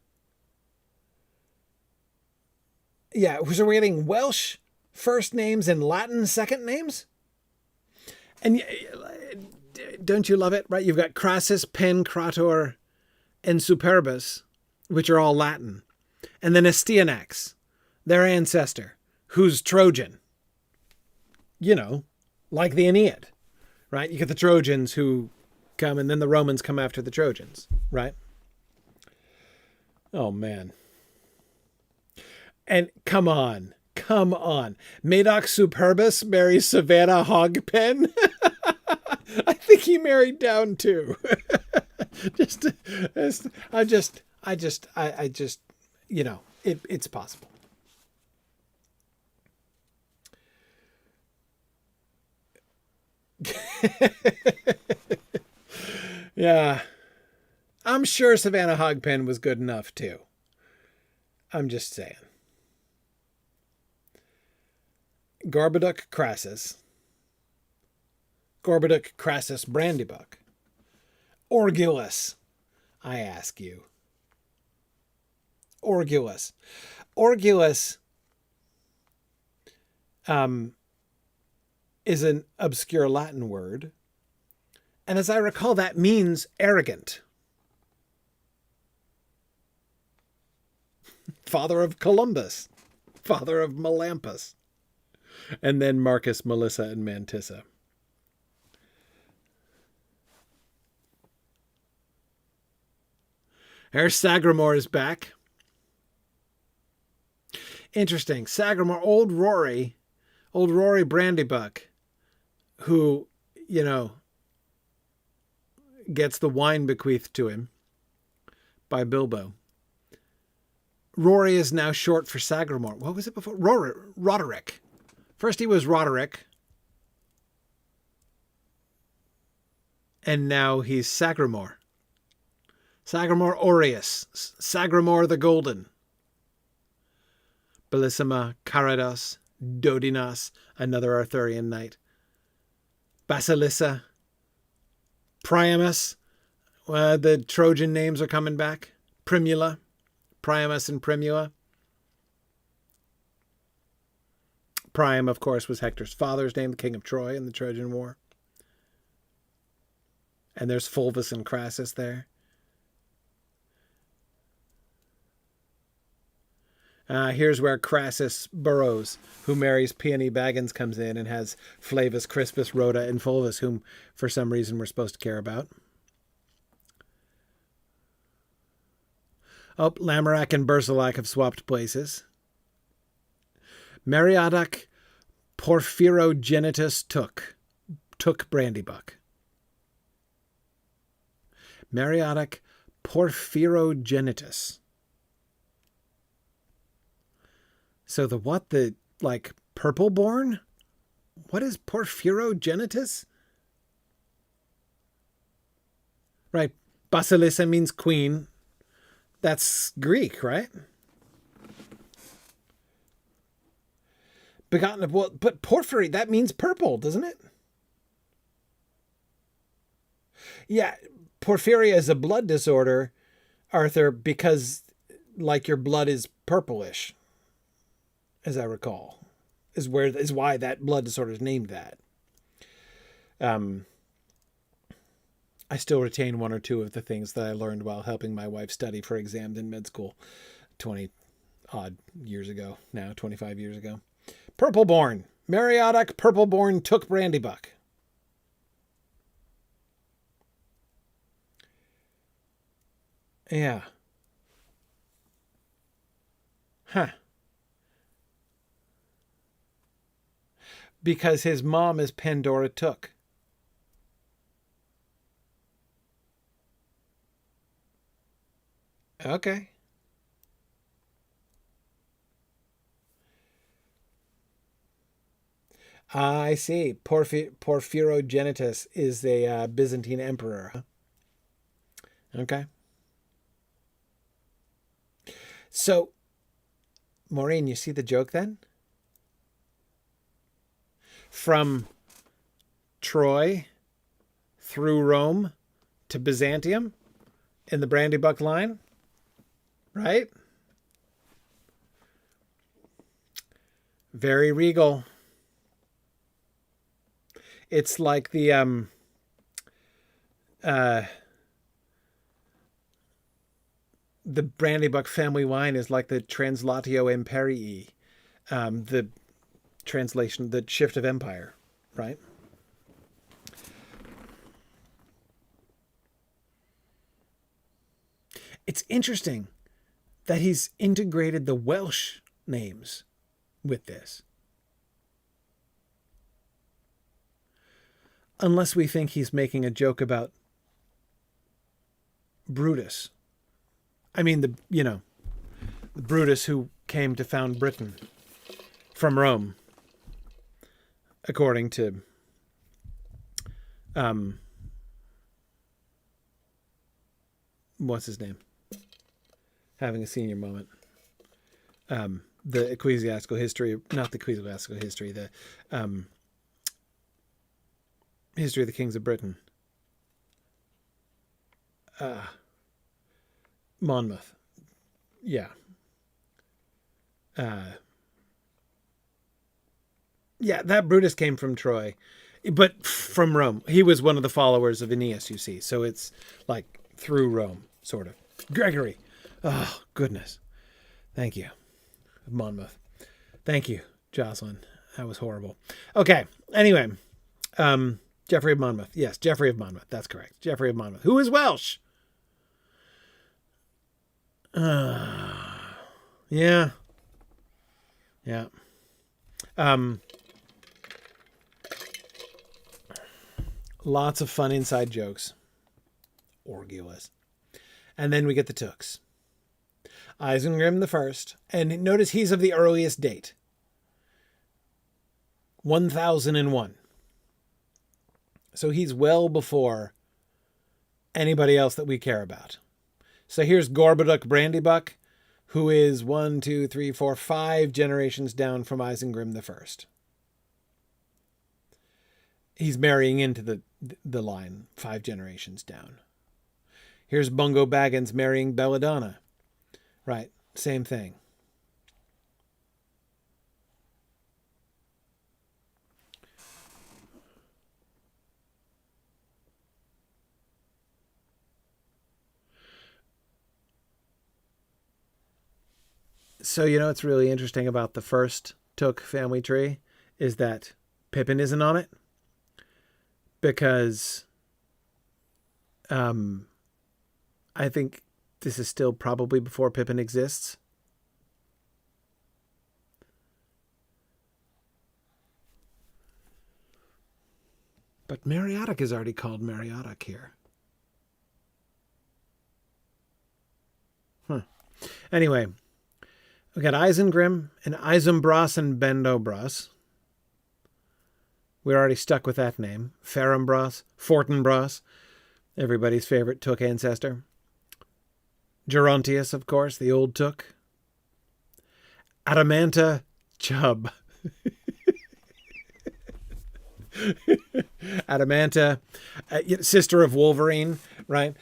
Yeah, so we're getting Welsh first names and Latin second names? And don't you love it, right? You've got Crassus, Pancrator, and Superbus, which are all Latin. And then Astyanax, their ancestor, who's Trojan. You know, like the Aeneid, right? You get the Trojans who come, and then the Romans come after the Trojans, right? Oh, man. And come on. Madoc Superbus marries Savannah Hogpen. I think he married down too. I just, you know, it's possible. Yeah. I'm sure Savannah Hogpen was good enough too. I'm just saying. Gorboduc Crassus Brandybuck. Orgulus, I ask you. Orgulus is an obscure Latin word. And as I recall, that means arrogant. Father of Columbus. Father of Melampus. And then Marcus, Melissa, and Mantissa. There's Sagramore is back. Interesting. Sagramore, old Rory Brandybuck, who, you know, gets the wine bequeathed to him by Bilbo. Rory is now short for Sagramore. What was it before? Roderick. First he was Roderick. And now he's Sagramore. Sagramore Aureus. Sagramore the Golden. Bellissima, Carados, Dodinas, another Arthurian knight. Basilissa. Priamus. The Trojan names are coming back. Primula. Priamus and Primula. Priam, of course, was Hector's father's name, the king of Troy in the Trojan War. And there's Fulvus and Crassus there. Here's where Crassus burrows, who marries Peony Baggins, comes in and has Flavus, Crispus, Rhoda, and Fulvus, whom for some reason we're supposed to care about. Oh, Lamorak and Bersilac have swapped places. Meriadoc Porphyrogenitus took Brandybuck. Meriadoc Porphyrogenitus. So the purple born? What is Porphyrogenitus? Right. Basilissa means queen. That's Greek, right? Begotten of what? But porphyry, that means purple, doesn't it? Yeah, porphyria is a blood disorder, Arthur, because like your blood is purplish, as I recall. is why that blood disorder is named that. I still retain one or two of the things that I learned while helping my wife study for exams in med school 20 odd years ago now, 25 years ago. Purpleborn. Meriadoc Purpleborn took Brandybuck. Yeah. Huh. Because his mom is Pandora Took. Okay. I see. Porphyrogenitus is a Byzantine emperor. Okay. So, Maureen, you see the joke then? From Troy through Rome to Byzantium in the Brandybuck line, right? Very regal. It's like the Brandybuck family wine is like the Translatio Imperii, the translation, the shift of empire, right? It's interesting that he's integrated the Welsh names with this. Unless we think he's making a joke about Brutus. I mean, the Brutus who came to found Britain from Rome, according to what's his name? Having a senior moment. The ecclesiastical history, not the ecclesiastical history, the history of the kings of Britain. Monmouth. Yeah. Yeah, that Brutus came from Troy, but from Rome. He was one of the followers of Aeneas, you see. So it's like through Rome, sort of. Gregory. Oh, goodness. Thank you. Monmouth. Thank you, Jocelyn. That was horrible. Okay. Anyway, Geoffrey of Monmouth. Yes, Geoffrey of Monmouth. That's correct. Geoffrey of Monmouth. Who is Welsh? Yeah. Yeah. Lots of fun inside jokes. Orgulous. And then we get the Tooks. Isengrim the First. And notice he's of the earliest date. 1001. So he's well before anybody else that we care about. So here's Gorboduc Brandybuck, who is 1, 2, 3, 4, 5 generations down from Isengrim the First. He's marrying into the line 5 generations down. Here's Bungo Baggins marrying Belladonna. Right, same thing. So, what's really interesting about the first Took family tree is that Pippin isn't on it. Because I think this is still probably before Pippin exists. But Meriadoc is already called Meriadoc here. Anyway, we got Isengrim and Isambras and Bendobras. We're already stuck with that name. Ferambras, Fortinbras, everybody's favorite Took ancestor. Gerontius, of course, the old Took. Adamanta Chubb. Adamanta, sister of Wolverine, right?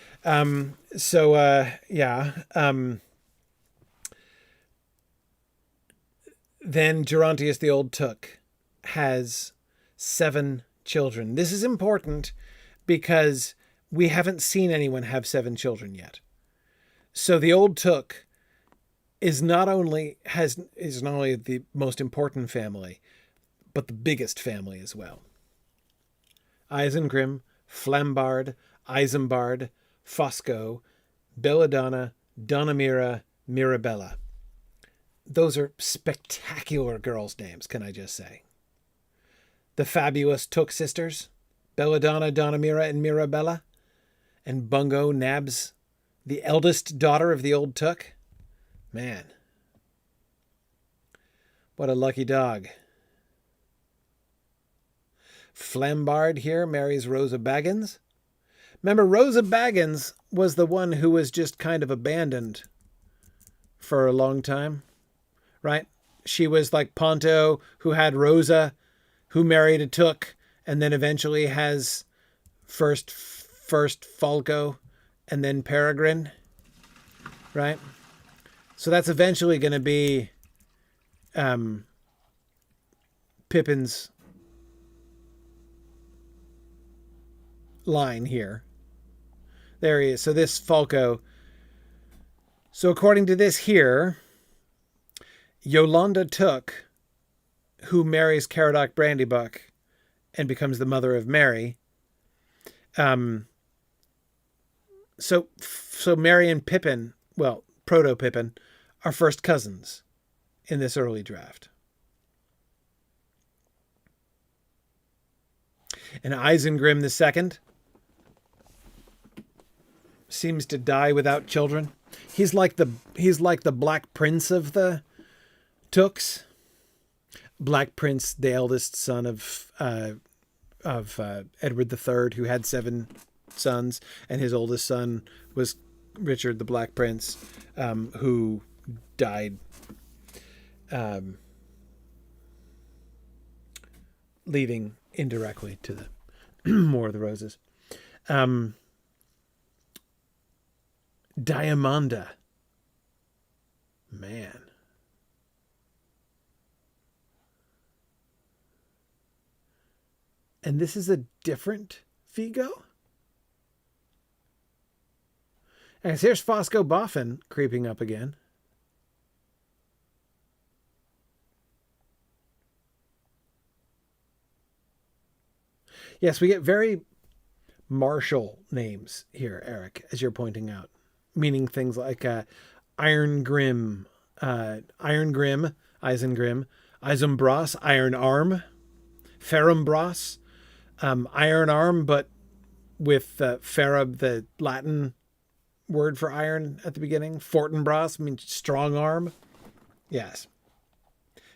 Then Gerontius the Old Took has 7 children. This is important because we haven't seen anyone have 7 children yet. So the Old Took is not only the most important family, but the biggest family as well. Isengrim, Flambard, Isambard, Fosco, Belladonna, Donamira, Mirabella. Those are spectacular girls' names, can I just say. The fabulous Took sisters, Belladonna, Donamira, and Mirabella, and Bungo Nabs, the eldest daughter of the Old Took. Man, what a lucky dog. Flambard here marries Rosa Baggins. Remember, Rosa Baggins was the one who was just kind of abandoned for a long time, right? She was like Ponto, who had Rosa, who married a Took, and then eventually has first Falco, and then Peregrine, right? So that's eventually going to be Pippin's line here. There he is. So this Falco. So according to this here, Yolanda Took, who marries Caradoc Brandybuck and becomes the mother of Mary. So Mary and Pippin, well, Proto-Pippin, are first cousins in this early draft. And Isengrim II seems to die without children. He's like the Black Prince of the Tooks. Black Prince, the eldest son of Edward III, who had 7 sons, and his oldest son was Richard the Black Prince, who died leading indirectly to the War of the Roses. Diamanda. Man. And this is a different Vigo? And here's Fosco Boffin creeping up again. Yes, we get very martial names here, Eric, as you're pointing out. Meaning things like Iron Grim, Isengrim, Isambros, Iron Arm, Ferrumbros, Iron Arm, but with Ferrub, the Latin word for iron at the beginning. Fortinbras means strong arm. Yes.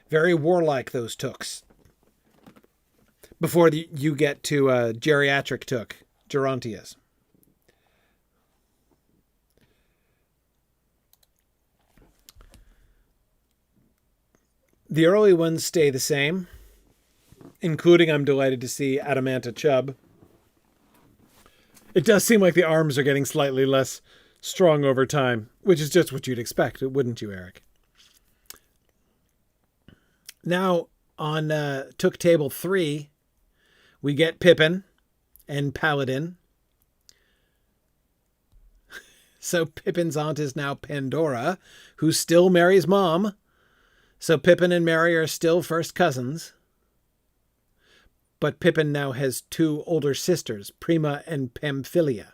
Very warlike, those Tooks. Before you get to geriatric Took, Gerontius. The early ones stay the same, including, I'm delighted to see, Adamanta Chubb. It does seem like the arms are getting slightly less strong over time, which is just what you'd expect, wouldn't you, Eric? Now, on Took Table 3, we get Pippin and Paladin. So Pippin's aunt is now Pandora, who still marries Mom. So Pippin and Mary are still first cousins. But Pippin now has 2 older sisters, Prima and Pamphila.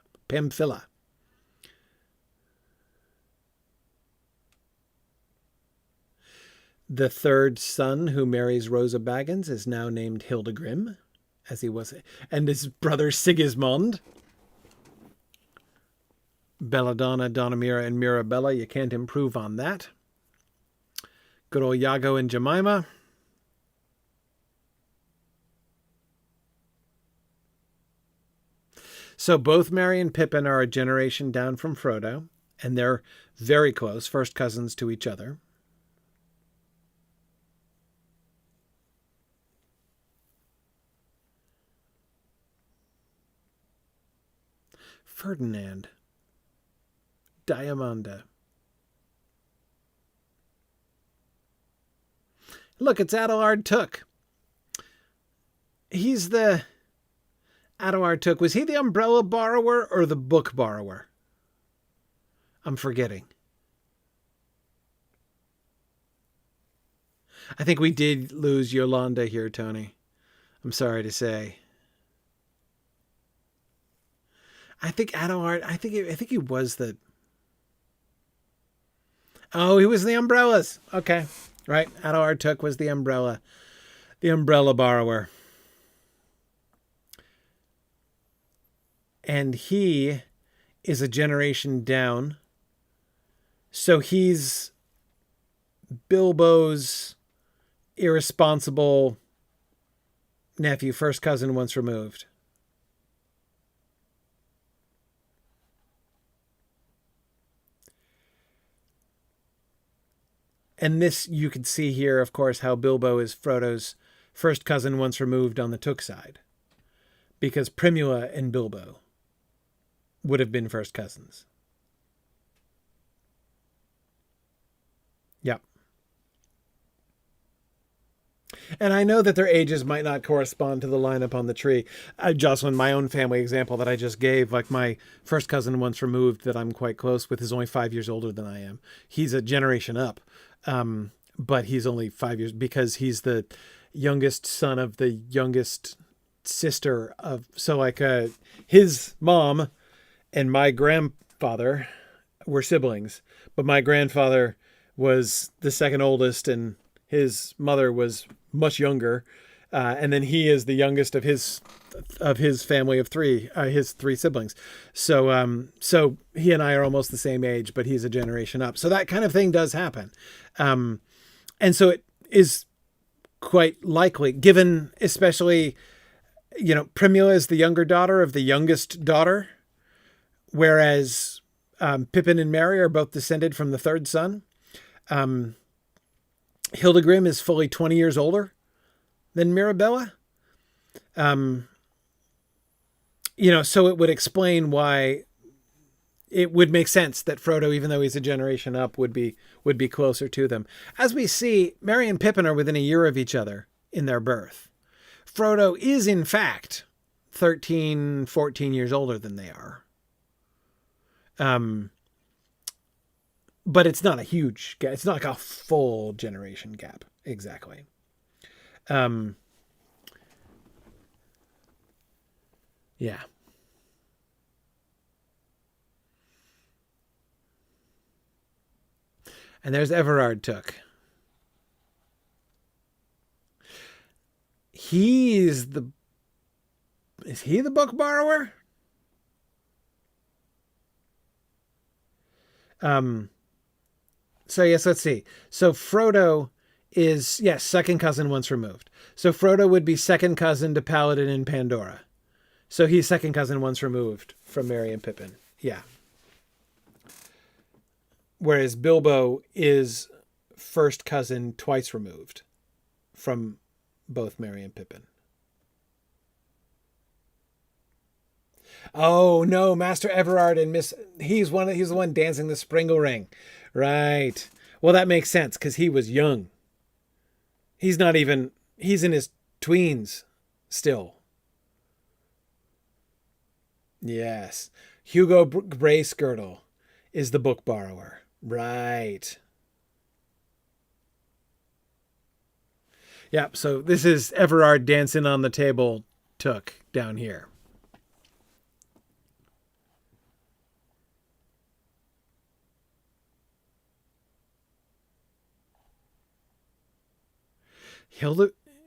The third son who marries Rosa Baggins is now named Hildegrim, as he was, and his brother Sigismund. Belladonna, Donamira, and Mirabella, you can't improve on that. Good old Iago and Jemima. So both Merry and Pippin are a generation down from Frodo, and they're very close, first cousins to each other. Ferdinand. Diamanda. Look, it's Adelard Took. He's the... Adelard Took. Was he the umbrella borrower or the book borrower? I'm forgetting. I think we did lose Yolanda here, Tony. I'm sorry to say. I think Adelard... I think he was the... Oh, he was the umbrellas. Okay. Right. Adelard Took was the umbrella borrower. And he is a generation down. So he's Bilbo's irresponsible nephew, first cousin once removed. And this, you can see here, of course, how Bilbo is Frodo's first cousin once removed on the Took side. Because Primula and Bilbo would have been first cousins. Yep. And I know that their ages might not correspond to the lineup on the tree. Jocelyn, my own family example that I just gave, like my first cousin once removed that I'm quite close with is only 5 years older than I am. He's a generation up. But he's only 5 years because he's the youngest son of the youngest sister of, so like, his mom and my grandfather were siblings, but my grandfather was the second oldest and his mother was much younger. And then he is the youngest of his family of three, his three siblings. So he and I are almost the same age, but he's a generation up. So that kind of thing does happen. And so it is quite likely, given especially, Primula is the younger daughter of the youngest daughter, whereas Pippin and Merry are both descended from the third son. Hildegrim is fully 20 years older than Mirabella. So it would explain why it would make sense that Frodo, even though he's a generation up, would be closer to them. As we see, Merry and Pippin are within a year of each other in their birth. Frodo is, in fact, 13, 14 years older than they are. But it's not a huge gap. It's not like a full generation gap. Exactly. Yeah. And there's Everard Took. Is he the book borrower? So yes, let's see. So Frodo is, yes, second cousin once removed. So Frodo would be second cousin to Paladin and Pandora. So he's second cousin once removed from Merry and Pippin. Yeah. Whereas Bilbo is first cousin twice removed from both Merry and Pippin. Oh no, Master Everard and he's the one dancing the Springle Ring. Right. Well, that makes sense because he was young. He's in his tweens still. Yes. Hugo Bracegirdle is the book borrower. Right. Yep. So this is Everard dancing on the table Took down here.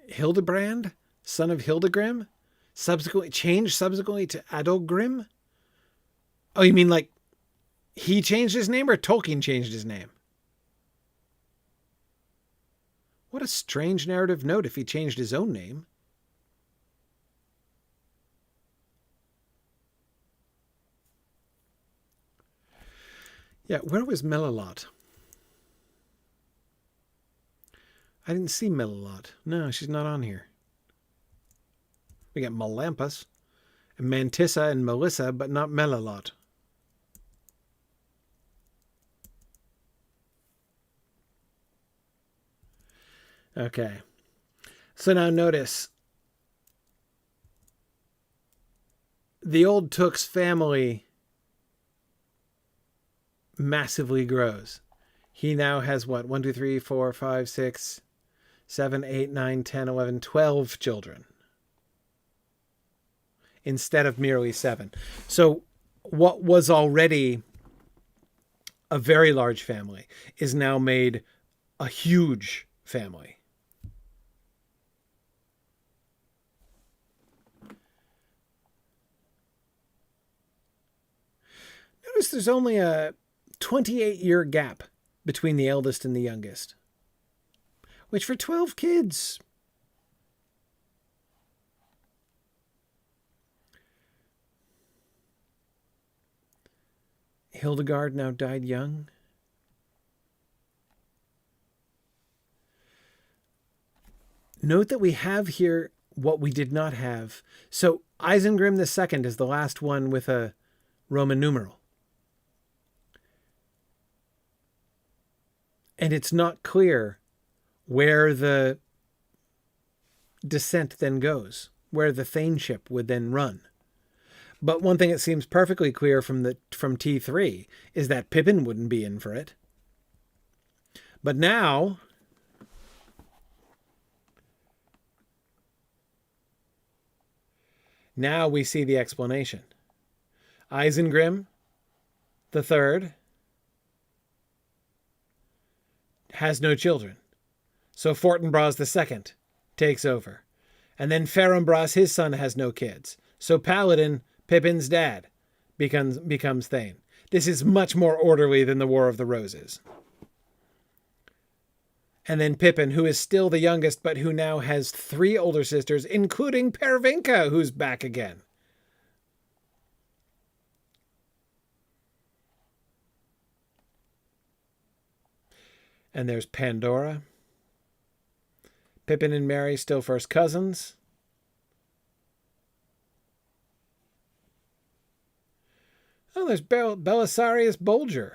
Hildebrand, son of Hildegrim, changed subsequently to Adolgrim. Oh, you mean like he changed his name or Tolkien changed his name? What a strange narrative note if he changed his own name. Yeah, where was Melilot? I didn't see Melilot. No, she's not on here. We got Melampus, and Mantissa, and Melissa, but not Melilot. Okay. So now notice the old Took's family massively grows. He now has what? 1, 2, 3, 4, 5, 6, 7, 8, 9, 10, 11, 12 children instead of merely 7. So what was already a very large family is now made a huge family. Notice there's only a 28-year gap between the eldest and the youngest, which for 12 kids, Hildegard now died young. Note that we have here what we did not have. So Isengrim II is the last one with a Roman numeral. And it's not clear where the descent then goes, where the thainship would then run. But one thing that seems perfectly clear from T3 is that Pippin wouldn't be in for it. But now we see the explanation. Isengrim III has no children. So Fortinbras II takes over. And then Ferumbras, his son, has no kids. So Paladin, Pippin's dad, becomes Thane. This is much more orderly than the War of the Roses. And then Pippin, who is still the youngest, but who now has 3 older sisters, including Pervinka, who's back again. And there's Pandora. Pippin and Merry still first cousins. Oh, there's Belisarius Bolger.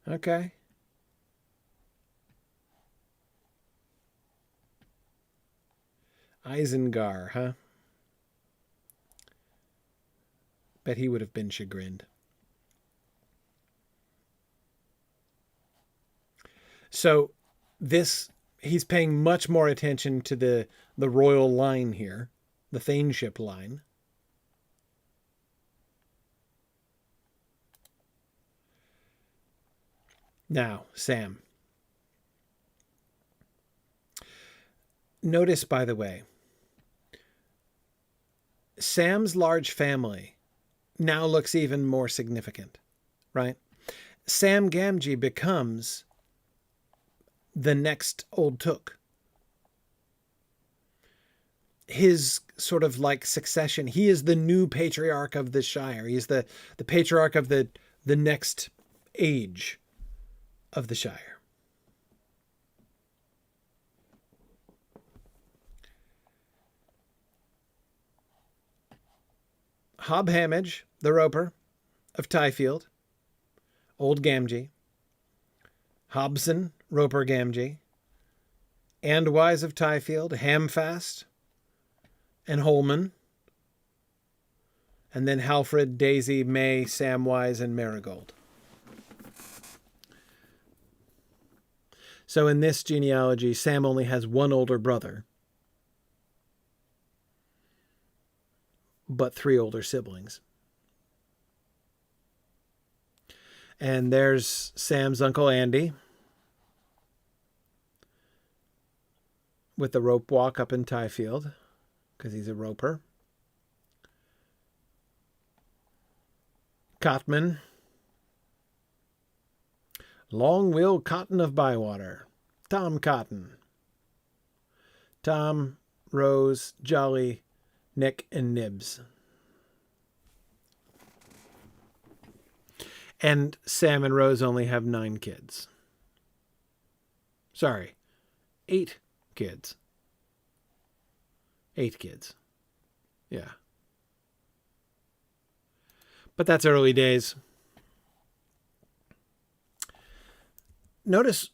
Okay. Isengard, huh? Bet he would have been chagrined. So he's paying much more attention to the royal line here, the thainship line. Now, Sam. Notice, by the way, Sam's large family now looks even more significant, right? Sam Gamgee becomes the next Old Took. His sort of like succession, he is the new patriarch of the Shire. He's the patriarch of the next age of the Shire. Hob Hamage, the Roper of Tyfield, Old Gamgee. Hobson, Roper Gamgee. Andwise of Tyfield, Hamfast, and Holman. And then Halfred, Daisy, May, Samwise, and Marigold. So in this genealogy, Sam only has one older brother, but 3 older siblings. And there's Sam's Uncle Andy with the rope walk up in Tyfield because he's a roper. Cotman. Long Will Cotton of Bywater. Tom Cotton. Tom, Rose, Jolly, Nick, and Nibs. And Sam and Rose only have 9 kids. Sorry, 8 kids. 8 kids. Yeah. But that's early days. Notice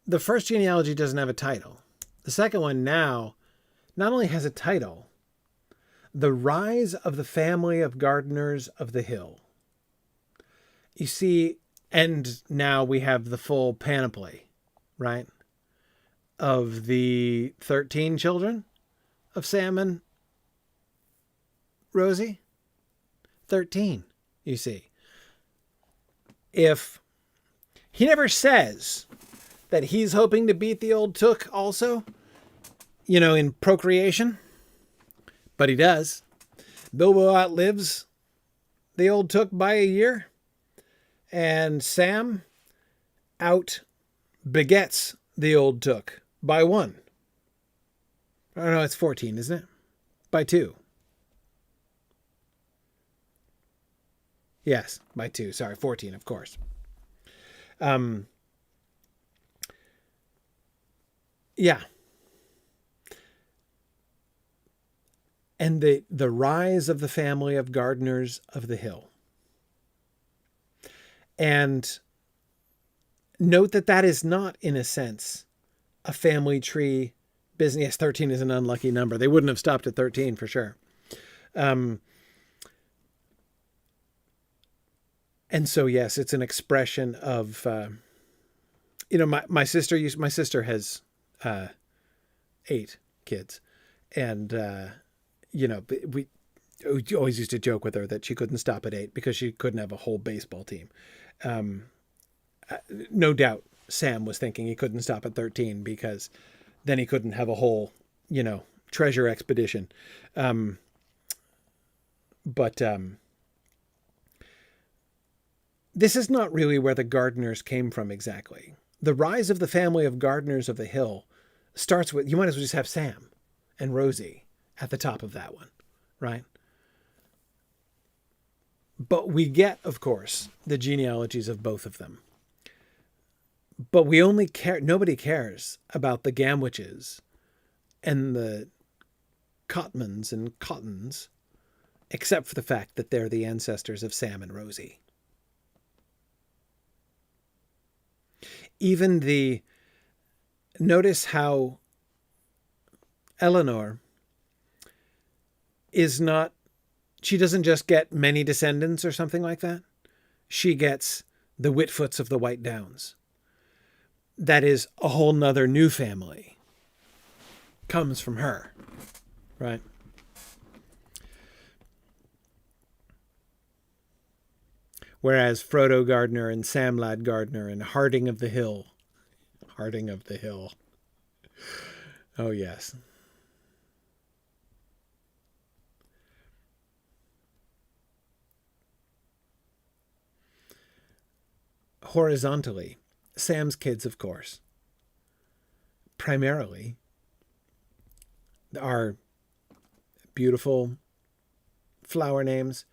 the first genealogy doesn't have a title. The second one now not only has a title, The Rise of the Family of Gardeners of the Hill. You see, and now we have the full panoply, right? Of the 13 children of Sam and Rosie. 13, you see. If he never says that he's hoping to beat the old Took also, in procreation, but he does. Bilbo outlives the old Took by a year, and Sam out begets the old Took by 1. Oh no, it's 14, isn't it? By 2. Yes, by 2. Sorry, 14, of course. Yeah. And the rise of the family of gardeners of the hill. And note that is not, in a sense, a family tree business. Yes, 13 is an unlucky number. They wouldn't have stopped at 13 for sure. And so, yes, it's an expression of, my sister has 8 kids. And, we always used to joke with her that she couldn't stop at 8 because she couldn't have a whole baseball team. No doubt Sam was thinking he couldn't stop at 13 because then he couldn't have a whole, treasure expedition. But this is not really where the gardeners came from exactly. The rise of the family of gardeners of the hill starts with, you might as well just have Sam and Rosie at the top of that one, right? But we get, of course, the genealogies of both of them. But nobody cares about the Gamwiches and the Cotmans and Cottons, except for the fact that they're the ancestors of Sam and Rosie. Notice how Eleanor she doesn't just get many descendants or something like that. She gets the Whitfoots of the White Downs. That is a whole nother new family. Comes from her, right? Whereas Frodo Gardner and Sam Lad Gardner and Harding of the Hill. Oh, yes. Horizontally, Sam's kids, of course, primarily are beautiful flower names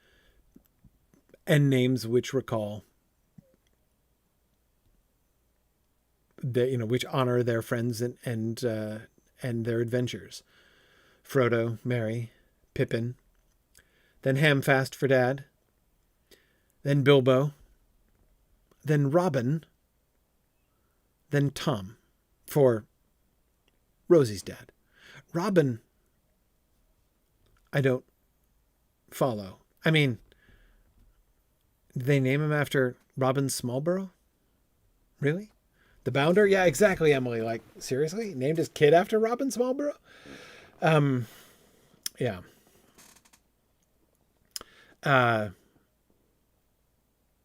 and names which recall which honor their friends and their adventures. Frodo, Merry, Pippin, then Hamfast for Dad, then Bilbo, then Robin, then Tom for Rosie's dad. Robin, I don't follow. I mean, did they name him after Robin Smallborough? Really? The Bounder? Yeah, exactly, Emily. Like, seriously? Named his kid after Robin Smallborough? Yeah.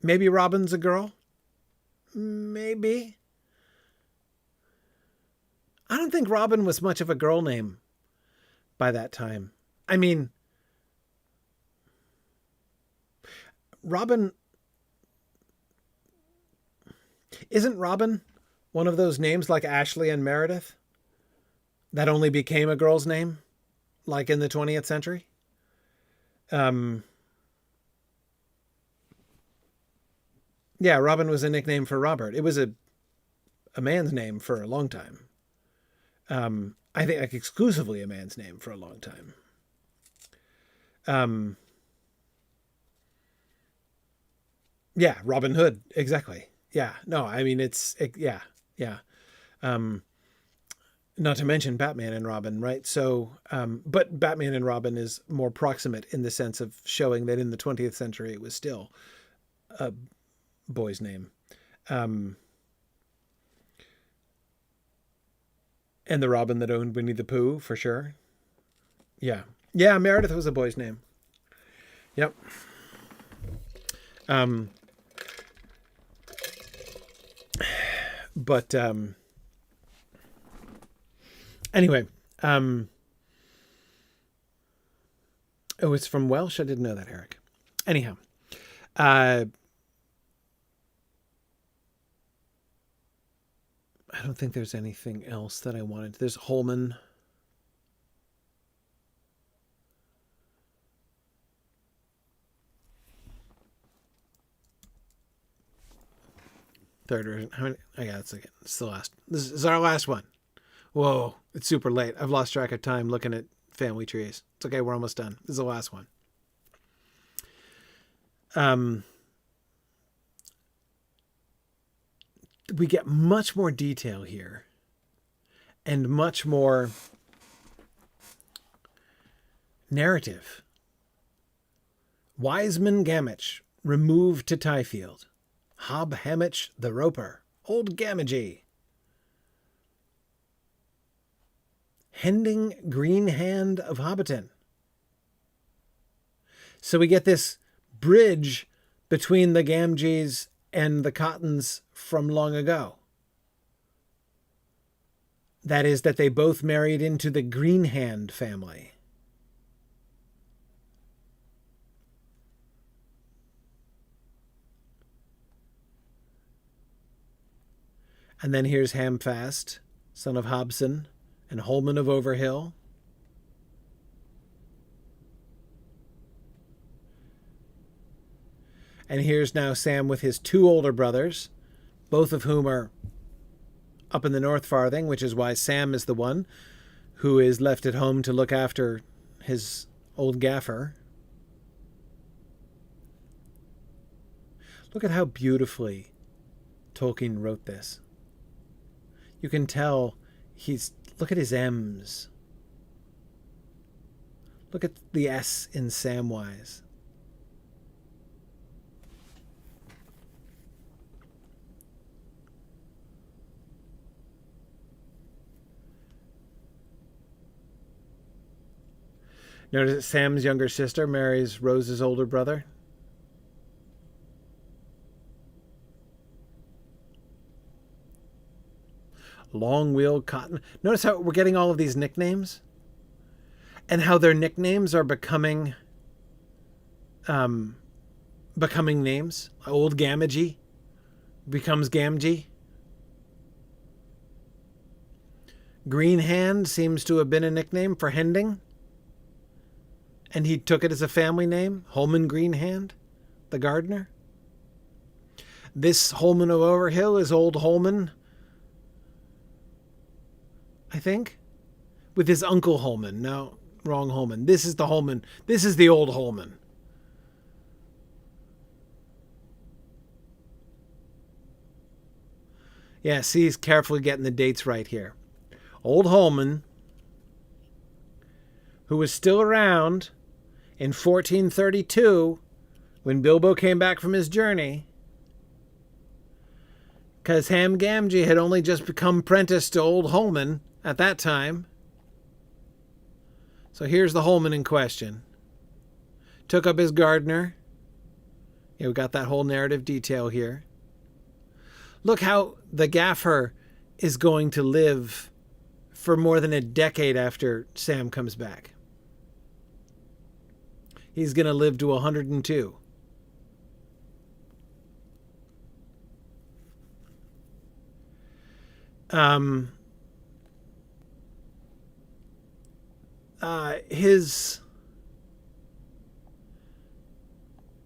Maybe Robin's a girl? Maybe. I don't think Robin was much of a girl name by that time. I mean, isn't Robin one of those names like Ashley and Meredith that only became a girl's name, like in the 20th century? Yeah, Robin was a nickname for Robert. It was a man's name for a long time. I think like exclusively a man's name for a long time. Yeah, Robin Hood, exactly. Yeah, no, I mean yeah. Not to mention Batman and Robin, right? So, but Batman and Robin is more proximate in the sense of showing that in the 20th century it was still a boy's name. And the Robin that owned Winnie the Pooh, for sure. Yeah. Yeah, Meredith was a boy's name. Yep. But anyway, oh, it's from Welsh? I didn't know that, Eric. Anyhow, I don't think there's anything else that I wanted. There's Holman. Third version. How many? Oh, yeah, it's the last. This is our last one. Whoa, it's super late. I've lost track of time looking at family trees. It's okay, we're almost done. This is the last one. We get much more detail here and much more narrative. Wiseman Gamgee removed to Tyfield. Hob Hamich the Roper. Old Gamgee. Hending Greenhand of Hobbiton. So we get this bridge between the Gamgees and the Cottons from long ago. That is, that they both married into the Greenhand family. And then here's Hamfast, son of Hobson, and Holman of Overhill. And here's now Sam with his two older brothers, both of whom are up in the North Farthing, which is why Sam is the one who is left at home to look after his old gaffer. Look at how beautifully Tolkien wrote this. You can tell look at his M's. Look at the S in Samwise. Notice that Sam's younger sister marries Rose's older brother. Long-wheeled cotton. Notice how we're getting all of these nicknames and how their nicknames are becoming names. Old Gamgee becomes Gamgee. Greenhand seems to have been a nickname for Hending, and he took it as a family name. Holman Greenhand, the gardener. This Holman of Overhill is Old Holman, I think, with his Uncle Holman. No, wrong Holman. This is the Holman. This is the Old Holman. Yeah, see, he's carefully getting the dates right here. Old Holman, who was still around in 1432 when Bilbo came back from his journey, because Ham Gamgee had only just become apprentice to Old Holman at that time. So here's the Holman in question. Took up his gardener. Yeah, we got that whole narrative detail here. Look how the gaffer is going to live for more than a decade after Sam comes back. He's going to live to 102.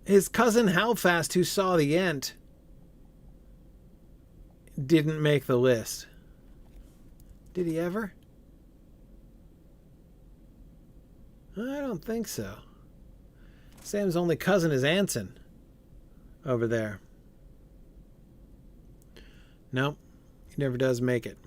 His cousin Halfast, who saw the Ent, didn't make the list. Did he ever? I don't think so. Sam's only cousin is Anson over there. Nope, he never does make it.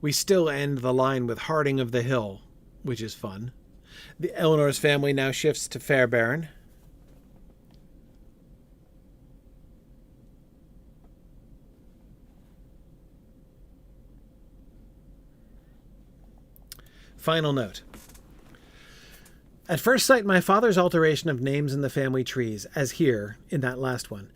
We still end the line with Harding of the Hill, which is fun. The Eleanor's family now shifts to Fairbairn. Final note. At first sight, my father's alteration of names in the family trees, as here in that last one,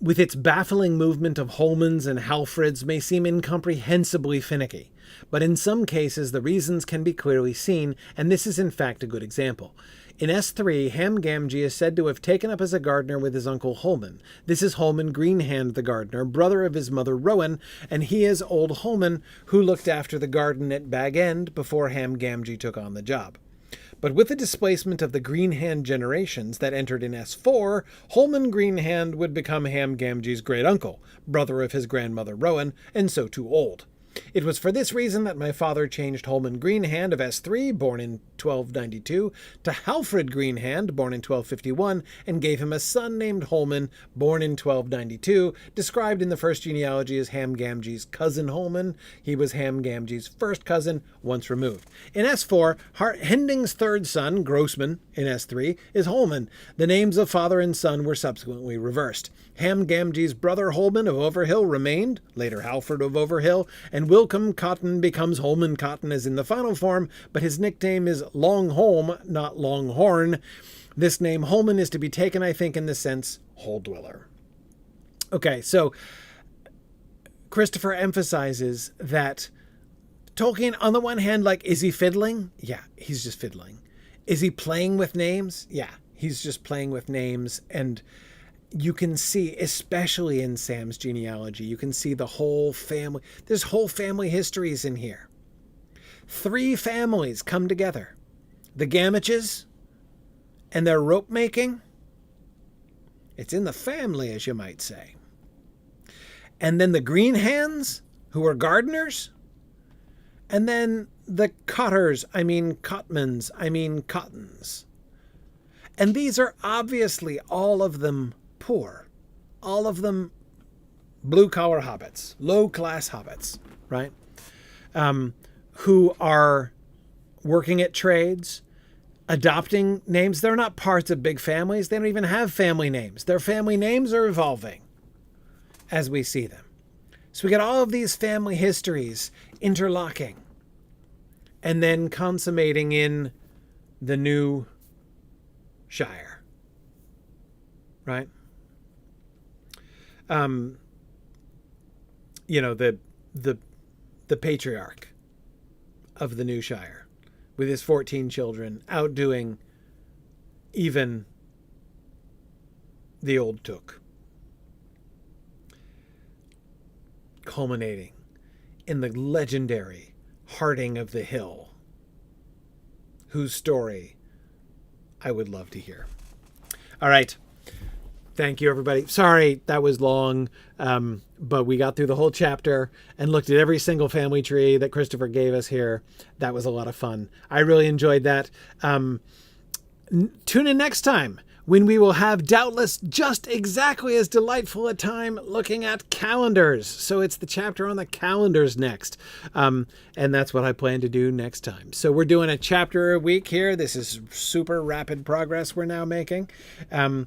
with its baffling movement of Holmans and Halfreds, may seem incomprehensibly finicky. But in some cases, the reasons can be clearly seen, and this is in fact a good example. In S3, Gamgee is said to have taken up as a gardener with his uncle Holman. This is Holman Greenhand the gardener, brother of his mother Rowan, and he is old Holman, who looked after the garden at Bag End before Gamgee took on the job. But with the displacement of the Greenhand generations that entered in S4, Holman Greenhand would become Gamgee's great-uncle, brother of his grandmother Rowan, and so too old. It was for this reason that my father changed Holman Greenhand of S3, born in 1292, to Halfred Greenhand, born in 1251, and gave him a son named Holman, born in 1292, described in the first genealogy as Gamgee's cousin Holman. He was Gamgee's first cousin, once removed. In S4, Hending's third son, Grossman, in S3, is Holman. The names of father and son were subsequently reversed. Gamgee's brother Holman of Overhill remained, later Halfred of Overhill, and Wilcom Cotton becomes Holman Cotton as in the final form, but his nickname is Longholm, not Longhorn. This name Holman is to be taken, I think, in the sense hole dweller. Okay, so Christopher emphasizes that Tolkien, on the one hand, like, is he fiddling? Yeah, he's just fiddling. Is he playing with names? Yeah, he's just playing with names. And you can see, especially in Sam's genealogy, you can see the whole family. There's whole family histories in here. 3 families come together. The Gammages and their rope making. It's in the family, as you might say. And then the Greenhands, who are gardeners. And then the Cotters, Cotmans, Cottons. And these are obviously all of them poor. All of them blue-collar hobbits, low-class hobbits, right? Who are working at trades, adopting names. They're not parts of big families. They don't even have family names. Their family names are evolving as we see them. So we get all of these family histories interlocking and then consummating in the new Shire, right? The patriarch of the new Shire, with his 14 children, outdoing even the old Took, culminating in the legendary Harding of the Hill, whose story I would love to hear. All right. Thank you, everybody. Sorry, that was long, but we got through the whole chapter and looked at every single family tree that Christopher gave us here. That was a lot of fun. I really enjoyed that. Tune in next time when we will have doubtless just exactly as delightful a time looking at calendars. So it's the chapter on the calendars next. And that's what I plan to do next time. So we're doing a chapter a week here. This is super rapid progress we're now making. We'll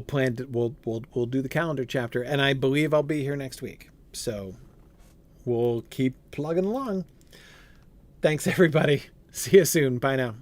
do the calendar chapter, and I believe I'll be here next week. So we'll keep plugging along. Thanks, everybody. See you soon. Bye now.